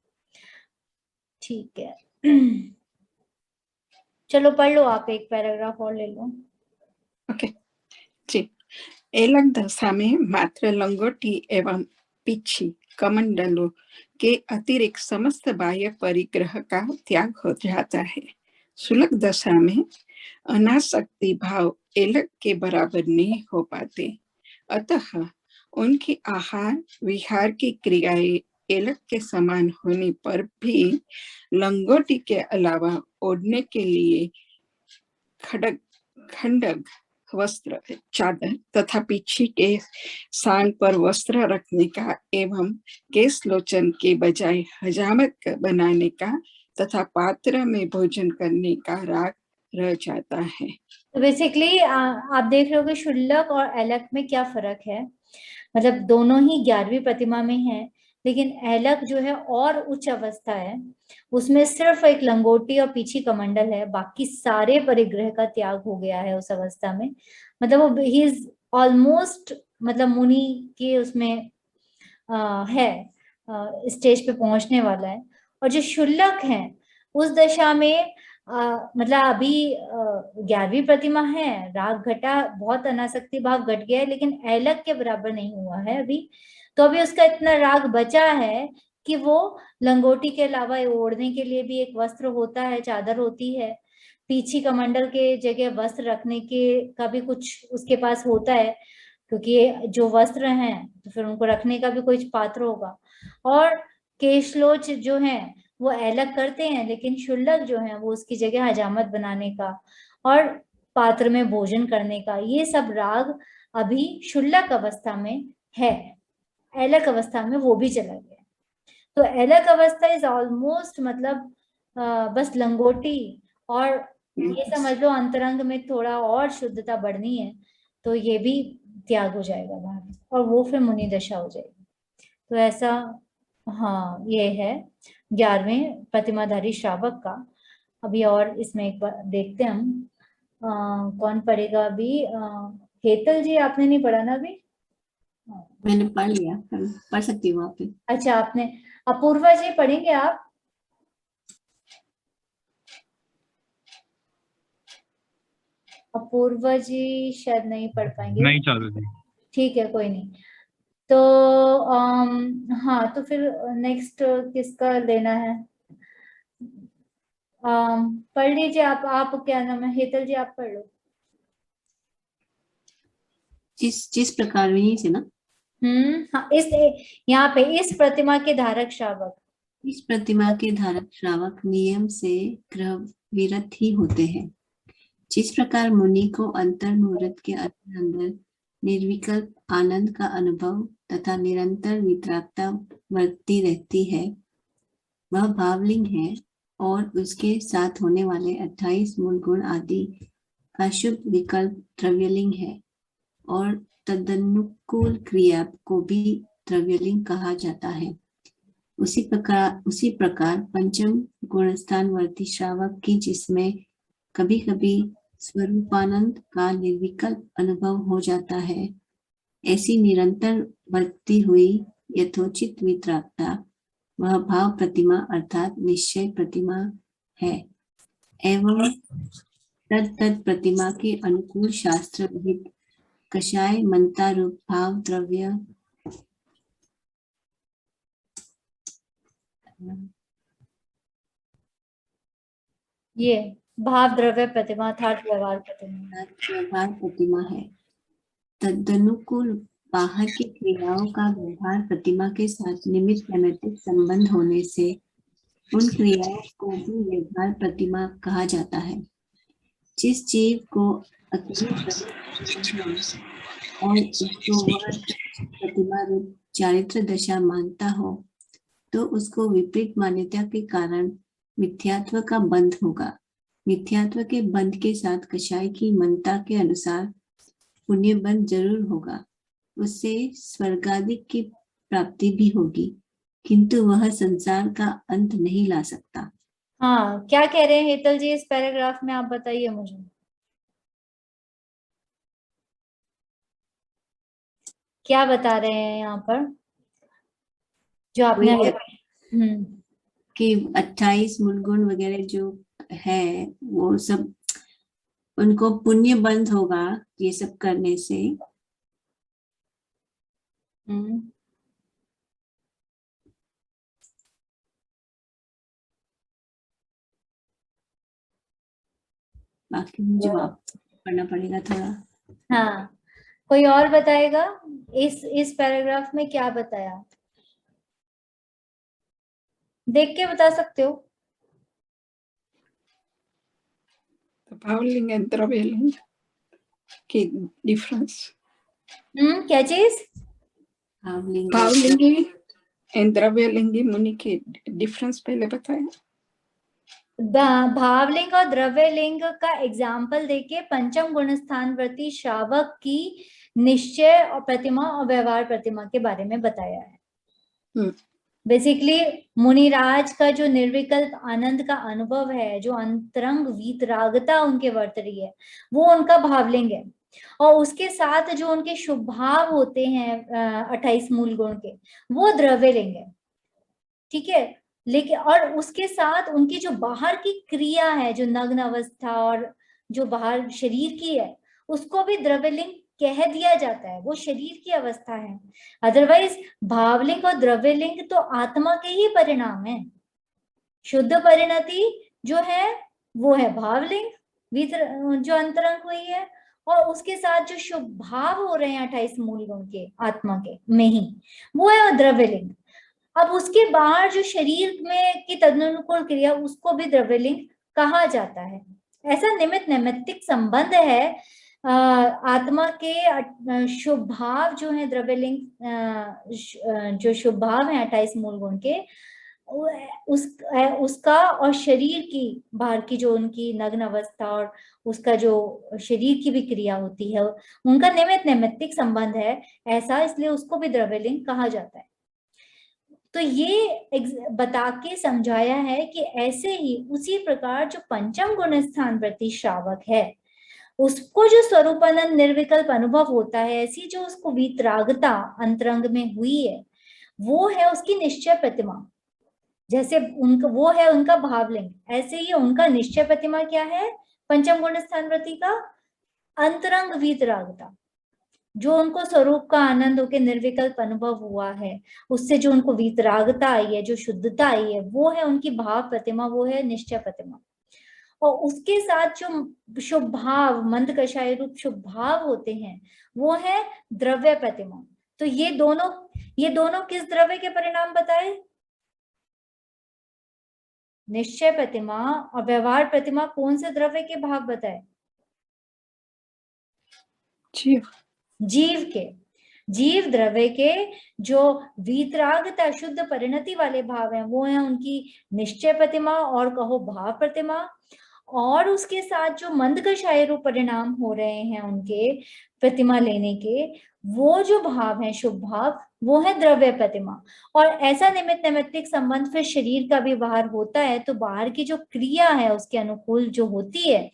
ठीक है, चलो पढ़ लो आप, एक पैराग्राफ और ले लो। ओके जी। ऐलक दशा में मात्र लंगोटी एवं पीछी कमंडलों के अतिरिक्त समस्त बाह्य परिग्रह का त्याग हो जाता है। शुल्लक दशा में अनासक्ति भाव ऐलक के बराबर नहीं हो पाते, अतः उनकी आहार विहार की क्रियाएं ऐलक के समान होने पर भी लंगोटी के अलावा ओढ़ने के लिए खंडक वस्त्र चादर तथा पीछे के स्थान पर वस्त्र रखने का एवं केश लोचन के बजाय हजामत बनाने का तथा पात्र में भोजन करने का राग रह जाता है। तो बेसिकली आप देख रहे हो कि शुल्लक और ऐलक में क्या फर्क है। मतलब दोनों ही 11वीं प्रतिमा में है, लेकिन ऐलक जो है और उच्च अवस्था है, उसमें सिर्फ एक लंगोटी और पीछी कमंडल है, बाकी सारे परिग्रह का त्याग हो गया है उस अवस्था में। मतलब वो ही इज ऑलमोस्ट मतलब मुनि के उसमें है स्टेज पे पहुंचने वाला है। और जो शुल्लक है उस दशा में मतलब अभी 11वीं प्रतिमा है, राग घटा, बहुत अनासक्ति भाव घट गया है, लेकिन ऐलक के बराबर नहीं हुआ है अभी। तो अभी उसका इतना राग बचा है कि वो लंगोटी के अलावा ओढ़ने के लिए भी एक वस्त्र होता है, चादर होती है, पीछी कमंडल के जगह वस्त्र रखने के का भी कुछ उसके पास होता है, क्योंकि जो वस्त्र हैं तो फिर उनको रखने का भी कोई पात्र होगा। और केशलोच जो है वो अलग करते हैं, लेकिन शुल्लक जो है वो उसकी जगह हजामत बनाने का और पात्र में भोजन करने का, ये सब राग अभी शुल्लक अवस्था में है। अलग अवस्था में वो भी चला गया। तो अलग अवस्था इज ऑलमोस्ट मतलब बस लंगोटी, और ये समझ लो अंतरंग में थोड़ा और शुद्धता बढ़नी है तो ये भी त्याग हो जाएगा बाहर, और वो फिर मुनि दशा हो जाएगी। तो ऐसा, हाँ, ये है 11वें प्रतिमाधारी श्रावक का। अभी और इसमें एक बार देखते हैं हम, कौन पढ़ेगा अभी? हेतल जी, आपने नहीं पढ़ा ना अभी? मैंने पढ़ लिया, पढ़ सकती हूँ आप भी। अच्छा, आपने। अपूर्वा जी पढ़ेंगे आप? अपूर्वा जी शायद नहीं पढ़ पाएंगे। नहीं चालू जी। ठीक है, कोई नहीं। तो हाँ, तो फिर नेक्स्ट किसका लेना है? पढ़ लीजिए आप क्या नाम है, हेतल जी आप पढ़ लो। जिस प्रकार यहीं से ना, हाँ, इस यहाँ पे इस प्रतिमा के धारक श्रावक, इस प्रतिमा के धारक श्रावक नियम से ग्रह विरत ही होते हैं। जिस प्रकार मुनि को अंतर मुहूर्त के अंदर निर्विकल्प आनंद का अनुभव तथा निरंतर वितरागता बढ़ती रहती है, वह भावलिंग है, और उसके साथ होने वाले 28 मूल गुण आदि का शुभ विकल्प द्रव्यलिंग है, और तदनुकूल क्रिया को भी द्रव्यलिंग कहा जाता है। उसी प्रकार पंचम गुणस्थानवर्ती श्रावक की, जिसमें कभी कभी स्वरूपानंद का निर्विकल्प अनुभव हो जाता है, ऐसी निरंतर बढ़ती हुई यथोचित वितरागता वह भाव प्रतिमा अर्थात निश्चय प्रतिमा है, एवं तद प्रतिमा के अनुकूल शास्त्र विहित कषाय मंता रूप भाव द्रव्य ये भाव द्रव्य प्रतिमा अर्थात व्यवहार प्रतिमा, व्यवहार प्रतिमा है। तदनुकूल बाहर की क्रियाओं का व्यवहार प्रतिमा के साथ निमित्त नैमित्तिक संबंध होने से उन क्रियाओं को भी व्यवहार प्रतिमा कहा जाता है। जिस जीव को अतिरिक्त और उसको वह प्रतिमा रूप चारित्र दशा मानता हो, तो उसको विपरीत मान्यता के कारण मिथ्यात्व का बंध होगा। मिथ्यात्व के बंध के साथ कषाय की मनता के अनुसार पुण्य बंध जरूर होगा, उससे स्वर्गादिक की प्राप्ति भी होगी, किंतु वह संसार का अंत नहीं ला सकता। हाँ, क्या कह रहे हैं हेतल जी इस पैराग्राफ में, आप बताइए मुझे। क्या बता रहे हैं यहाँ पर जो आपने कि 28 मूल गुण वगैरह जो है वो सब उनको पुण्य बंध होगा ये सब करने से। बाकी मुझे पढ़ना पड़ेगा थोड़ा। हाँ, कोई और बताएगा इस पैराग्राफ में क्या बताया? देख के बता सकते हो। तो भावलिंग एंड द्रव्यलिंग की डिफरेंस। क्या चीज? भावलिंगी एंड द्रव्यलिंगी मुनि की डिफरेंस पहले बताया। भावलिंग और द्रव्यलिंग का एग्जाम्पल देके पंचम गुण स्थानवर्ती श्रावक की निश्चय और प्रतिमा और व्यवहार प्रतिमा के बारे में बताया है। बेसिकली मुनिराज का जो निर्विकल्प आनंद का अनुभव है, जो अंतरंग वीतरागता उनके वर्त रही है, वो उनका भावलिंग है, और उसके साथ जो उनके शुभ भाव होते हैं 28 मूल गुण के, वो द्रव्यलिंग है। ठीक है, लेकिन और उसके साथ उनकी जो बाहर की क्रिया है, जो नग्न अवस्था और जो बाहर शरीर की है, उसको भी द्रव्यलिंग कह दिया जाता है, वो शरीर की अवस्था है। अदरवाइज भावलिंग और द्रव्यलिंग तो आत्मा के ही परिणाम है। शुद्ध परिणति जो है वो है भावलिंग, जो अंतरंग हुई है, और उसके साथ जो शुभ भाव हो रहे हैं 28 मूल गुण के आत्मा के में ही, वो है द्रव्यलिंग। अब उसके बाहर जो शरीर में की तदनुकूल क्रिया, उसको भी द्रव्यलिंग कहा जाता है। ऐसा निमित्त नैमित्तिक संबंध है आत्मा के शुभ भाव जो है द्रव्यलिंग, जो शुभ भाव है 28 मूल गुण के, उसका और शरीर की बाहर की जो उनकी नग्न अवस्था और उसका जो शरीर की भी क्रिया होती है, उनका निमित्त नैमित्तिक संबंध है ऐसा, इसलिए उसको भी द्रव्यलिंग कहा जाता है। तो ये बता के समझाया है कि ऐसे ही उसी प्रकार जो पंचम गुण स्थान प्रति श्रावक है, उसको जो स्वरूपानंद निर्विकल्प अनुभव होता है, ऐसी जो उसको वीतरागता अंतरंग में हुई है, वो है उसकी निश्चय प्रतिमा। जैसे उनका वो है उनका भावलिंग, ऐसे ही उनका निश्चय प्रतिमा क्या है पंचम गुण स्थान प्रति का? अंतरंग वीतरागता, जो उनको स्वरूप का आनंद होकर निर्विकल्प अनुभव हुआ है, उससे जो उनको वीतरागता आई है, जो शुद्धता आई है, वो है उनकी भाव प्रतिमा, वो है निश्चय प्रतिमा। और उसके साथ जो शुभ भाव, मंद कषाय रूप शुभ भाव होते हैं, वो है द्रव्य प्रतिमा। तो ये दोनों किस द्रव्य के परिणाम बताए? निश्चय प्रतिमा और व्यवहार प्रतिमा कौन से द्रव्य के भाव बताए? जीव के, जीव द्रव्य के जो वीतरागता शुद्ध परिणति वाले भाव हैं, वो है उनकी निश्चय प्रतिमा और कहो भाव प्रतिमा। और उसके साथ जो मंदकषाय रूप परिणाम हो रहे हैं उनके प्रतिमा लेने के, वो जो भाव है शुभ भाव, वो है द्रव्य प्रतिमा। और ऐसा निमित्त नैमित्तिक संबंध फिर शरीर का भी बाहर होता है, तो बाहर की जो क्रिया है उसके अनुकूल जो होती है,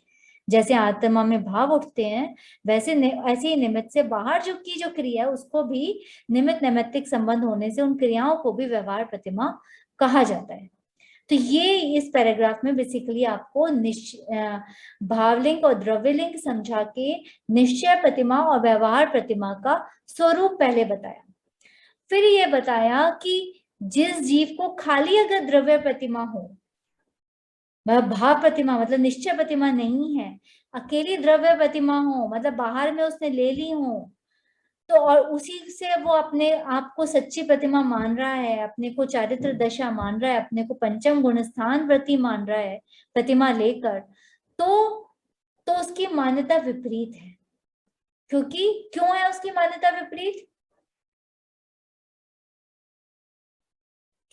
जैसे आत्मा में भाव उठते हैं, वैसे ऐसे ही निमित्त से बाहर जो क्रिया है, उसको भी निमित्त नैमित्तिक संबंध होने से उन क्रियाओं को भी व्यवहार प्रतिमा कहा जाता है। तो ये इस पैराग्राफ में बेसिकली आपको भावलिंग और द्रव्यलिंग समझा के निश्चय प्रतिमा और व्यवहार प्रतिमा का स्वरूप पहले बताया। फिर ये बताया कि जिस जीव को खाली अगर द्रव्य प्रतिमा हो, भाव प्रतिमा मतलब निश्चय प्रतिमा नहीं है, अकेली द्रव्य प्रतिमा हो, मतलब बाहर में उसने ले ली हो, तो और उसी से वो अपने आप को सच्ची प्रतिमा मान रहा है, अपने को चारित्र दशा मान रहा है, अपने को पंचम गुण स्थान प्रति मान रहा है प्रतिमा लेकर, तो उसकी मान्यता विपरीत है। क्योंकि क्यों है उसकी मान्यता विपरीत?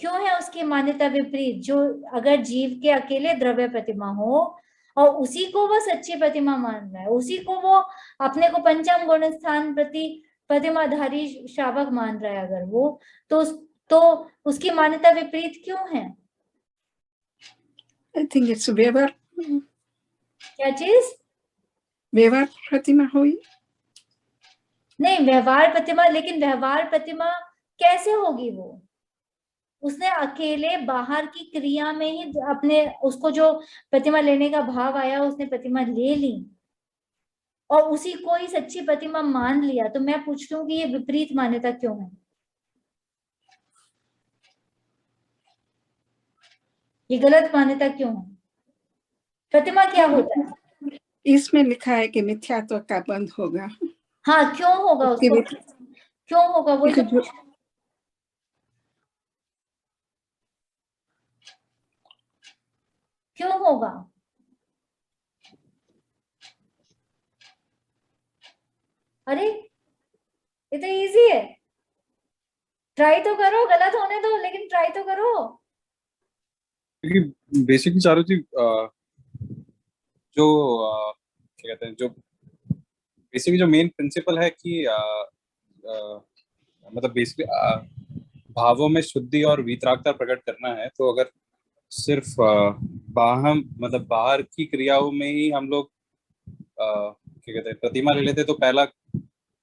क्यों है उसकी मान्यता विपरीत? जो अगर जीव के अकेले द्रव्य प्रतिमा हो और उसी को वो सच्ची प्रतिमा मान रहा है, उसी को वो अपने को पंचम गुण स्थान प्रति प्रतिमाधारी श्रावक मान रहा है, अगर वो तो उसकी मान्यता विपरीत क्यों है? I think it's व्यवहार। क्या चीज? व्यवहार प्रतिमा हुई? नहीं, व्यवहार प्रतिमा, लेकिन व्यवहार प्रतिमा कैसे होगी? वो उसने अकेले बाहर की क्रिया में ही अपने, उसको जो प्रतिमा लेने का भाव आया, उसने प्रतिमा ले ली और उसी को ही सच्ची प्रतिमा मान लिया। तो मैं पूछती हूँ कि ये विपरीत मान्यता क्यों है? ये गलत मान्यता क्यों है? प्रतिमा क्या होता है? इसमें लिखा है कि मिथ्यात्व का बंध होगा। हाँ, क्यों होगा? उसको क्यों होगा? वो तो क्यों होगा? अरे ये तो इजी है, ट्राई तो करो, गलत होने दो लेकिन ट्राई तो करो। क्योंकि बेसिकली चारों चीज जो क्या कहते हैं, जो बेसिकली जो मेन प्रिंसिपल है कि मतलब बेसिकली भावों में शुद्धि और वीतरागता प्रकट करना है, तो अगर सिर्फ मतलब बाहर की क्रियाओं में ही हम लोग क्या कहते हैं प्रतिमा ले लेते, तो पहला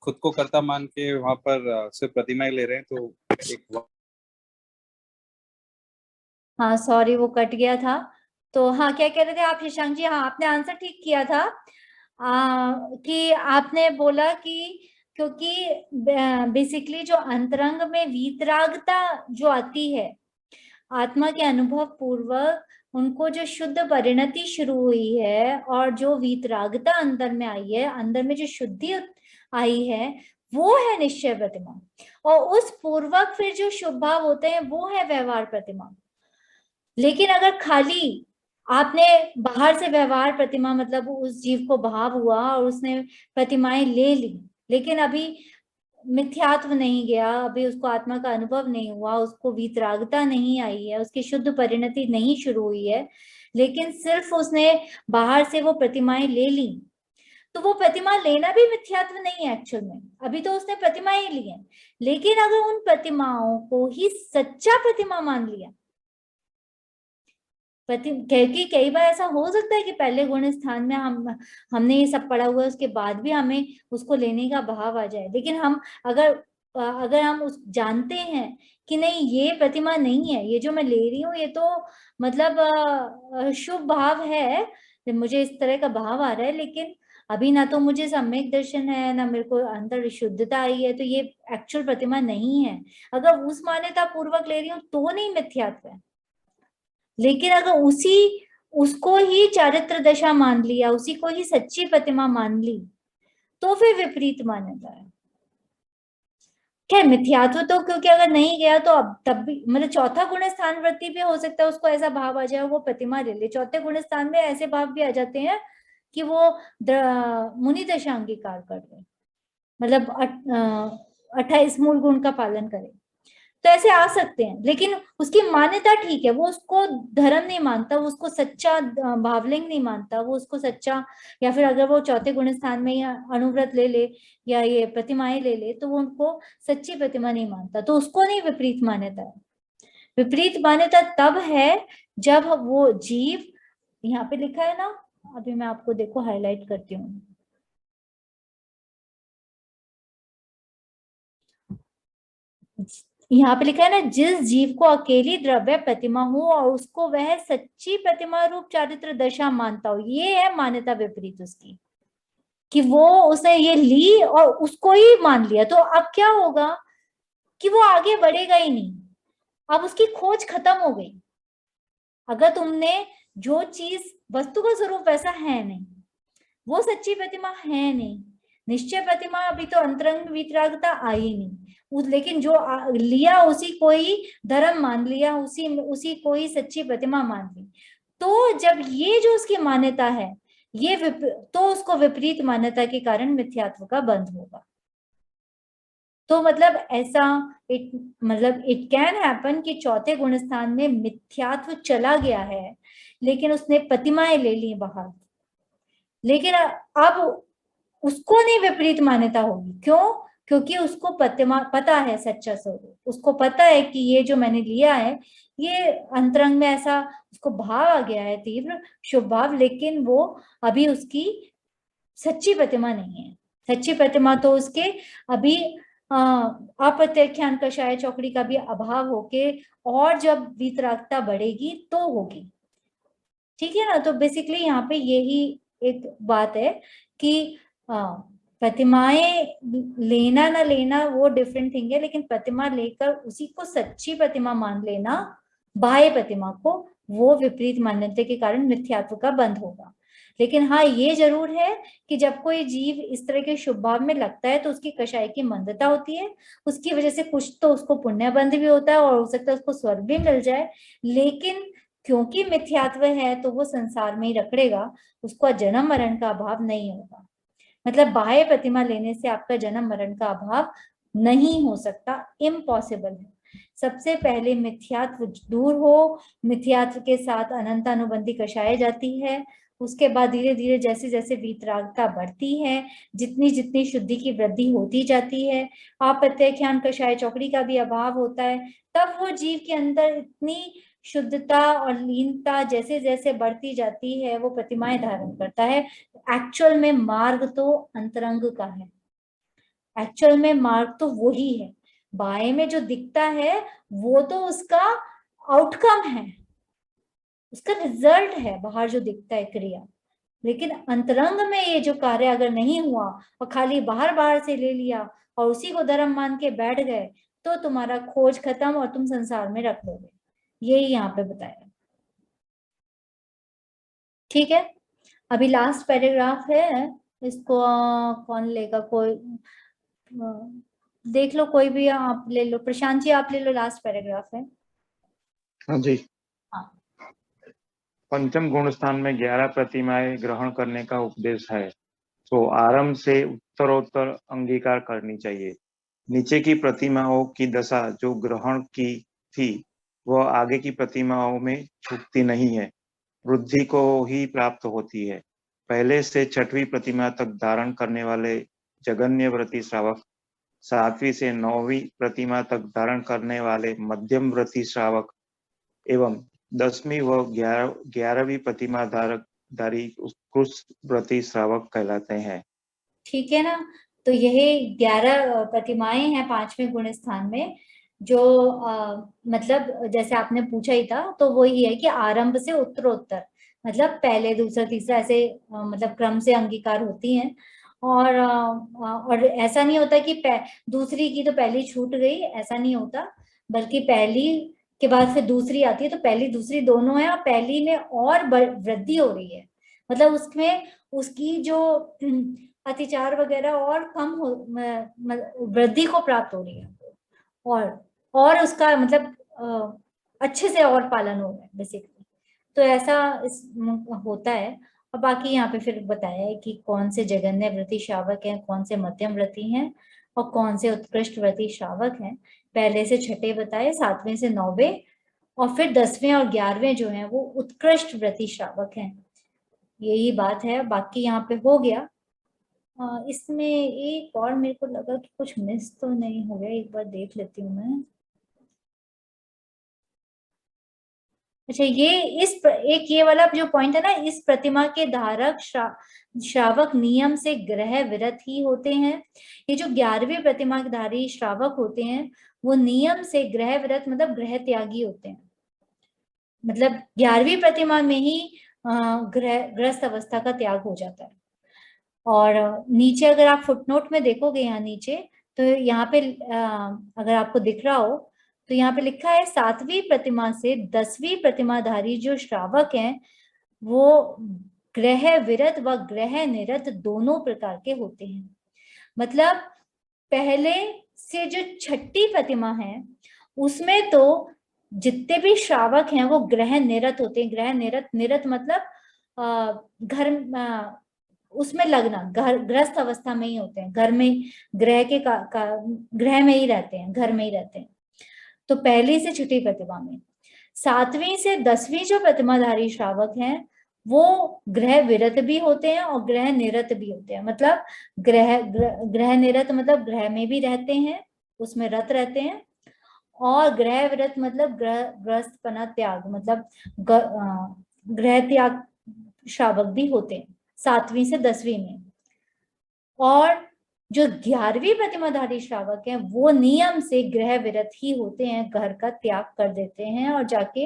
खुद को कर्ता मान के वहां पर सिर्फ प्रतिमा ही ले रहे हैं, तो एक हाँ सॉरी, वो कट गया था। तो हाँ, क्या कह रहे थे आप शशांक जी? हाँ, आपने आंसर ठीक किया था। कि आपने बोला कि क्योंकि बेसिकली जो अंतरंग में वीतरागता जो आती है आत्मा के अनुभव पूर्वक, उनको जो शुद्ध परिणति शुरू हुई है और जो वीतरागता अंदर में आई है, अंदर में जो शुद्धि आई है, वो है निश्चय प्रतिमा। और उस पूर्वक फिर जो शुभ भाव होते हैं वो है व्यवहार प्रतिमा। लेकिन अगर खाली आपने बाहर से व्यवहार प्रतिमा, मतलब उस जीव को भाव हुआ और उसने प्रतिमाएं ले ली, लेकिन अभी मिथ्यात्व नहीं गया, अभी उसको आत्मा का अनुभव नहीं हुआ, उसको वीतरागता नहीं आई है, उसकी शुद्ध परिणति नहीं शुरू हुई है, लेकिन सिर्फ उसने बाहर से वो प्रतिमाएं ले ली, तो वो प्रतिमा लेना भी मिथ्यात्व नहीं है एक्चुअल में, अभी तो उसने प्रतिमाएं ली हैं। लेकिन अगर उन प्रतिमाओं को ही सच्चा प्रतिमा मान लिया, क्योंकि कई बार ऐसा हो सकता है कि पहले गुण स्थान में हमने ये सब पढ़ा हुआ है, उसके बाद भी हमें उसको लेने का भाव आ जाए, लेकिन हम अगर हम उस जानते हैं कि नहीं ये प्रतिमा नहीं है, ये जो मैं ले रही हूँ ये तो मतलब शुभ भाव है, मुझे इस तरह का भाव आ रहा है, लेकिन अभी ना तो मुझे सम्यक दर्शन है, ना मेरे को अंदर शुद्धता आई है, तो ये एक्चुअल प्रतिमा नहीं है। अगर उस मान्यता पूर्वक ले रही हूँ तो नहीं मिथ्यात्व है। लेकिन अगर उसको ही चारित्र दशा मान लिया, उसी को ही सच्ची प्रतिमा मान ली, तो फिर विपरीत मान्यता है। क्या मिथ्यात्व तो क्योंकि अगर नहीं गया तो अब तब भी मतलब चौथा गुण स्थान वृत्ति भी हो सकता है, उसको ऐसा भाव आ जाए वो प्रतिमा ले ले। चौथे गुण स्थान में ऐसे भाव भी आ जाते हैं कि वो मुनि दशा अंगीकार कर ले, मतलब 28 मूल गुण का पालन करे, तो ऐसे आ सकते हैं। लेकिन उसकी मान्यता ठीक है, वो उसको धर्म नहीं मानता, वो उसको सच्चा भावलिंग नहीं मानता, वो उसको सच्चा, या फिर अगर वो चौथे गुण स्थान में या अनुव्रत ले ले या ये प्रतिमाएं ले ले तो वो उनको सच्ची प्रतिमा नहीं मानता, तो उसको नहीं विपरीत मान्यता है। विपरीत मान्यता तब है जब वो जीव, यहाँ पे लिखा है ना, अभी मैं आपको देखो हाईलाइट करती हूँ, यहाँ पे लिखा है ना, जिस जीव को अकेली द्रव्य प्रतिमा हो और उसको वह सच्ची प्रतिमा रूप चारित्र दशा मानता हो, ये है मान्यता विपरीत उसकी, कि वो उसने ये ली और उसको ही मान लिया, तो अब क्या होगा कि वो आगे बढ़ेगा ही नहीं, अब उसकी खोज खत्म हो गई। अगर तुमने जो चीज वस्तु का स्वरूप वैसा है नहीं, वो सच्ची प्रतिमा है नहीं, निश्चय प्रतिमा अभी तो अंतरंग वितरागता आई नहीं, लेकिन जो लिया उसी को ही धर्म मान लिया, उसी को ही सच्ची प्रतिमा मान ली, तो जब ये जो उसकी मान्यता है ये तो उसको विपरीत मान्यता के कारण मिथ्यात्व का बंध होगा। तो मतलब ऐसा इट कैन हैपन कि चौथे गुण स्थान में मिथ्यात्व चला गया है, लेकिन उसने प्रतिमाएं ले ली बाहर, लेकिन अब उसको नहीं विपरीत मान्यता होगी। क्यों? क्योंकि उसको पता है सच्चा स्वरूप, उसको पता है कि ये जो मैंने लिया है ये अंतरंग में ऐसा उसको भाव आ गया है, तीव्र शुभ भाव, लेकिन वो अभी उसकी सच्ची प्रतिमा नहीं है। सच्ची प्रतिमा तो उसके अभी अप्रत्याख्यान कषाय चौकड़ी का भी अभाव होके, और जब वीतरागता बढ़ेगी तो होगी। ठीक है ना? तो बेसिकली यहाँ पे यही एक बात है कि प्रतिमाएं लेना ना लेना वो डिफरेंट थिंग है, लेकिन प्रतिमा लेकर उसी को सच्ची प्रतिमा मान लेना, बाह्य प्रतिमा को, वो विपरीत मान्यता के कारण मिथ्यात्व का बंध होगा। लेकिन हाँ ये जरूर है कि जब कोई जीव इस तरह के शुभ भाव में लगता है तो उसकी कषाय की मंदता होती है, उसकी वजह से कुछ तो उसको पुण्य बंध भी होता है और हो सकता है उसको स्वर्ग भी मिल जाए, लेकिन क्योंकि मिथ्यात्व है तो वो संसार में ही रखड़ेगा, उसको जन्म मरण का अभाव नहीं होगा। मतलब बाह्य प्रतिमा लेने से आपका जन्म मरण का अभाव नहीं हो सकता, इम्पॉसिबल है। सबसे पहले मिथ्यात्व दूर हो, मिथ्यात्व के साथ अनंतानुबंधी कषाय जाती है, उसके बाद धीरे धीरे जैसे जैसे वीतरागता बढ़ती है, जितनी जितनी शुद्धि की वृद्धि होती जाती है, अप्रत्याख्यान कषाय चौकड़ी का भी अभाव होता है, तब वो जीव के अंदर इतनी शुद्धता और लीनता जैसे जैसे बढ़ती जाती है वो प्रतिमाएं धारण करता है। एक्चुअल में मार्ग तो अंतरंग का है, एक्चुअल में मार्ग तो वही है, बाएं में जो दिखता है वो तो उसका आउटकम है, उसका रिजल्ट है, बाहर जो दिखता है क्रिया, लेकिन अंतरंग में ये जो कार्य अगर नहीं हुआ और खाली बाहर बाहर से ले लिया और उसी को धर्म मान के बैठ गए, तो तुम्हारा खोज खत्म और तुम संसार में रख लोगे। यही यहाँ पे बताया। ठीक है, अभी लास्ट पैराग्राफ है, इसको कौन लेगा? कोई देख लो, कोई भी आप ले लो। प्रशांत जी आप ले लो, लास्ट पैराग्राफ है। हाँ जी। हाँ। पंचम गुण स्थान में 11 प्रतिमाएं ग्रहण करने का उपदेश है, तो आरंभ से उत्तरोत्तर अंगीकार करनी चाहिए। नीचे की प्रतिमाओं की दशा जो ग्रहण की थी वह आगे की प्रतिमाओं में छूटती नहीं है, वृद्धि को ही प्राप्त होती है। पहले से छठवीं प्रतिमा तक धारण करने वाले जगन्य व्रती श्रावक, 7वीं से 9वीं प्रतिमा तक धारण करने वाले मध्यम व्रती श्रावक एवं 10वीं व 11वीं प्रतिमा धारी उत्कृष्ट व्रती श्रावक कहलाते हैं। ठीक है ना, तो यही 11 प्रतिमाएं हैं 5वें गुण स्थान में, जो मतलब जैसे आपने पूछा ही था, तो वो ही है कि आरंभ से उत्तरोत्तर, मतलब पहले दूसरा तीसरा ऐसे मतलब क्रम से अंगीकार होती हैं। और ऐसा नहीं होता कि दूसरी की तो पहली छूट गई, ऐसा नहीं होता, बल्कि पहली के बाद फिर दूसरी आती है, तो पहली दूसरी दोनों है, और पहली में और वृद्धि हो रही है, मतलब उसमें उसकी जो अतिचार वगैरह और कम हो, वृद्धि को प्राप्त हो रही है, और उसका मतलब अच्छे से और पालन हो रहा है बेसिकली। तो ऐसा इस होता है। और बाकी यहाँ पे फिर बताया है कि कौन से जगन्य व्रती श्रावक हैं, कौन से मध्यम व्रती हैं, और कौन से उत्कृष्ट व्रती श्रावक हैं। पहले से छठे बताए, 7वें से 9वें, और फिर 10वें और 11वें जो हैं वो उत्कृष्ट व्रती श्रावक हैं। यही बात है, बाकी यहाँ पे हो गया। इसमें एक और मेरे को लगा कि कुछ मिस तो नहीं हो गया, एक बार देख लेती हूँ मैं। अच्छा, एक ये वाला जो पॉइंट है ना, इस प्रतिमा के धारक श्रावक नियम से ग्रह विरत ही होते हैं। ये जो 11वीं प्रतिमा के धारी श्रावक होते हैं वो नियम से ग्रह विरत मतलब ग्रह त्यागी होते हैं। मतलब 11वीं प्रतिमा में ही ग्रस्त अवस्था का त्याग हो जाता है। और नीचे अगर आप फुटनोट में देखोगे, यहाँ नीचे, तो यहाँ पे अगर आपको दिख रहा हो तो यहाँ पे लिखा है 7वीं प्रतिमा से 10वीं प्रतिमाधारी जो श्रावक हैं वो ग्रह विरत व ग्रह निरत दोनों प्रकार के होते हैं। मतलब पहले से जो छठी प्रतिमा है उसमें तो जितने भी श्रावक हैं वो ग्रह निरत होते हैं। ग्रह निरत मतलब घर उसमें लगना, ग्रस्त अवस्था में ही होते हैं, घर में ग्रह के ग्रह में ही रहते हैं, घर में ही रहते हैं। तो पहली से छठी प्रतिमा में, 7वीं से 10वीं जो प्रतिमाधारी श्रावक हैं वो ग्रह विरत भी होते हैं और ग्रह निरत भी होते हैं। मतलब ग्रह निरत मतलब ग्रह में भी रहते हैं, उसमें रत रहते हैं, और ग्रह विरत मतलब ग्रस्तपना त्याग, मतलब ग्रह त्याग श्रावक भी होते हैं 7वीं से 10वीं में। और जो 11वीं प्रतिमाधारी श्रावक हैं वो नियम से ग्रह विरत ही होते हैं, घर का त्याग कर देते हैं और जाके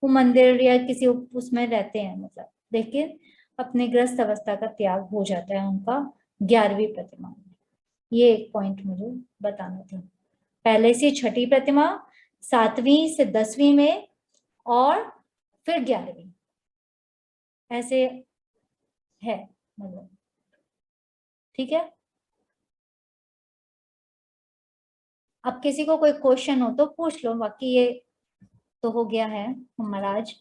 वो मंदिर या किसी उसमें रहते हैं, मतलब लेकिन अपने ग्रस्त अवस्था का त्याग हो जाता है उनका 11वीं प्रतिमा में। ये एक पॉइंट मुझे बताना था। पहले से छठी प्रतिमा, 7वीं से 10वीं में, और फिर 11वीं, ऐसे है मतलब। ठीक है, अब किसी को कोई क्वेश्चन हो तो पूछ लो, बाकी ये तो हो गया है हमारा आज।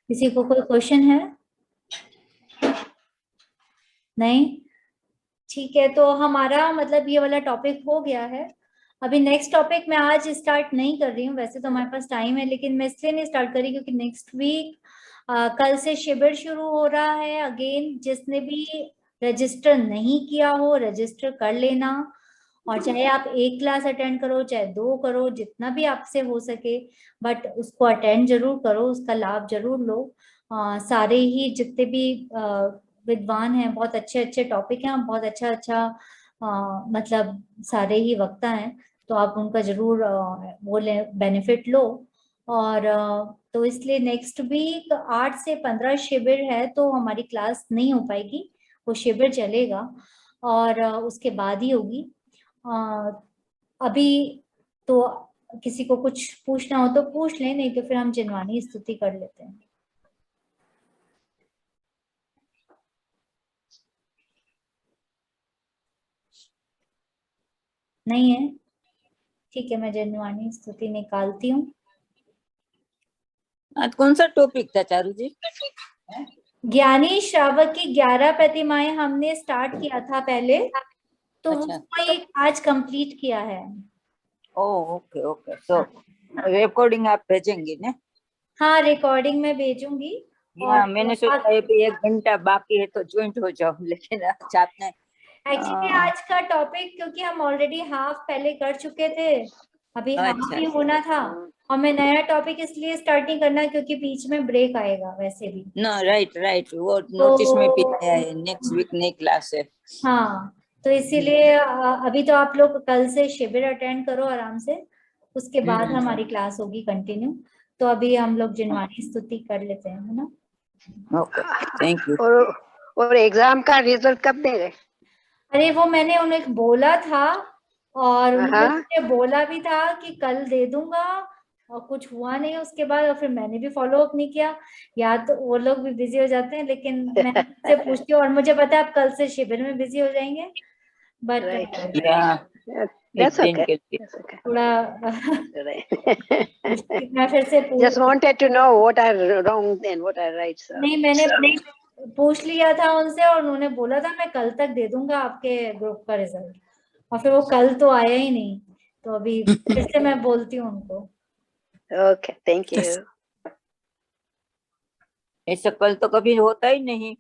किसी को कोई क्वेश्चन है? नहीं? ठीक है, तो हमारा मतलब ये वाला टॉपिक हो गया है। अभी नेक्स्ट टॉपिक मैं आज स्टार्ट नहीं कर रही हूँ, वैसे तो हमारे पास टाइम है, लेकिन मैं इसलिए नहीं स्टार्ट करी क्योंकि नेक्स्ट वीक कल से शिविर शुरू हो रहा है अगेन। जिसने भी रजिस्टर नहीं किया हो रजिस्टर कर लेना, और चाहे आप 1 क्लास अटेंड करो चाहे 2 करो, जितना भी आपसे हो सके, बट उसको अटेंड जरूर करो, उसका लाभ जरूर लो। सारे ही जितने भी विद्वान हैं, बहुत अच्छे अच्छे टॉपिक हैं, बहुत अच्छा मतलब सारे ही वक्ता हैं, तो आप उनका जरूर वो बेनिफिट लो। और तो इसलिए नेक्स्ट वीक 8 से 15 शिविर है, तो हमारी क्लास नहीं हो पाएगी, वो शिविर चलेगा और उसके बाद ही होगी। अभी तो किसी को कुछ पूछना हो तो पूछ लें, नहीं तो फिर हम जिनवानी स्तुति कर लेते हैं। नहीं है? ठीक है, मैं जिनवानी स्तुति निकालती हूँ। आज कौन सा टॉपिक था चारू जी? ज्ञानी श्रावक की 11 प्रतिमाएं हमने स्टार्ट किया था पहले, तो अच्छा। उसको एक आज कंप्लीट किया है। ओह ओके ओके, तो रिकॉर्डिंग आप भेजेंगी ना? हाँ, रिकॉर्डिंग में भेजूंगी। हाँ, मैंने सोचा है कि 1 घंटा बाकी है तो ज्वाइंट हो जाऊं, लेकिन अच्छा आपने एक्चुअली आज का टॉपिक, क्योंकि हम ऑलरेडी हाफ पहले कर चुके थे, अभी हाफ अच्छा। ही होना था, और मैं नया टॉपिक इसलिए स्टार्ट नहीं करना क्योंकि बीच में ब्रेक आएगा वैसे भी। नो राइट, वो नोटिस में भी आया है, नेक्स्ट वीक नई क्लास है। हाँ, तो इसीलिए अभी तो आप लोग कल से शिविर अटेंड करो आराम से, उसके बाद हमारी क्लास होगी कंटिन्यू। तो अभी हम लोग जिनवानी स्तुति कर लेते हैं, है ना? Okay, thank you. और एग्जाम का रिजल्ट कब देंगे? अरे वो मैंने उन्हें बोला था, और उन्होंने मुझे बोला भी था कि कल दे दूंगा, और कुछ हुआ नहीं उसके बाद, और फिर मैंने भी फॉलो अप नहीं किया, या तो वो लोग भी बिजी हो जाते हैं, लेकिन मैं उनसे पूछती हूँ, और मुझे पता है आप कल से शिविर में बिजी हो जाएंगे, बट That's okay. थोड़ा मैं फिर से Just wanted to know what are wrong and what are right. So. नहीं, मैंने पूछ लिया था उनसे, और उन्होंने बोला था मैं कल तक दे दूंगा आपके ग्रुप का रिजल्ट, और फिर वो कल तो आया ही नहीं, तो अभी फिर से मैं बोलती हूँ उनको। Okay, thank you. ऐसा कल तो कभी होता ही नहीं।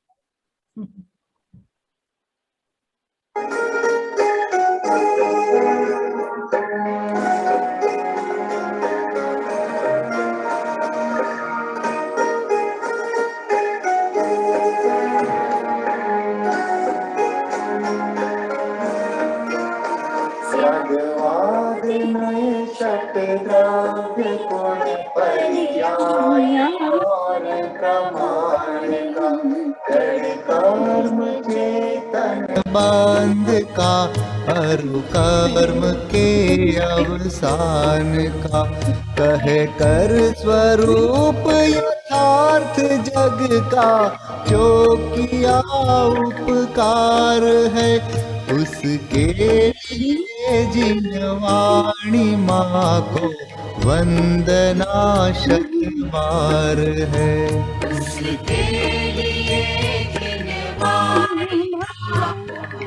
बंध का अरु कर्म के अवसान का, कह कर स्वरूप यथार्थ जग का, जो किया उपकार है उसके लिए जिनवाणी माँ को वंदना शत बार है। उसके लिए जिनवाणी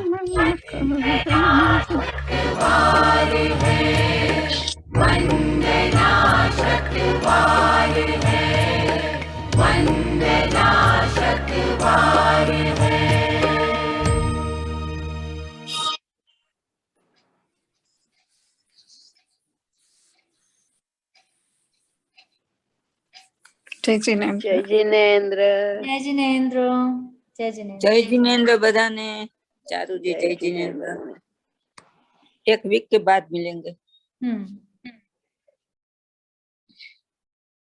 वंदना शत बार है, वंदना शत बार है, वंदना शत बार है। जय जिनेन्द्र। जय जिनेन्द्र। जय जिनेन्द्र। जय जिनेन्द्र। जय जिनेन्द्र बधाने। चारू जी जय जिनेन्द्र। 1 वीक के बाद मिलेंगे।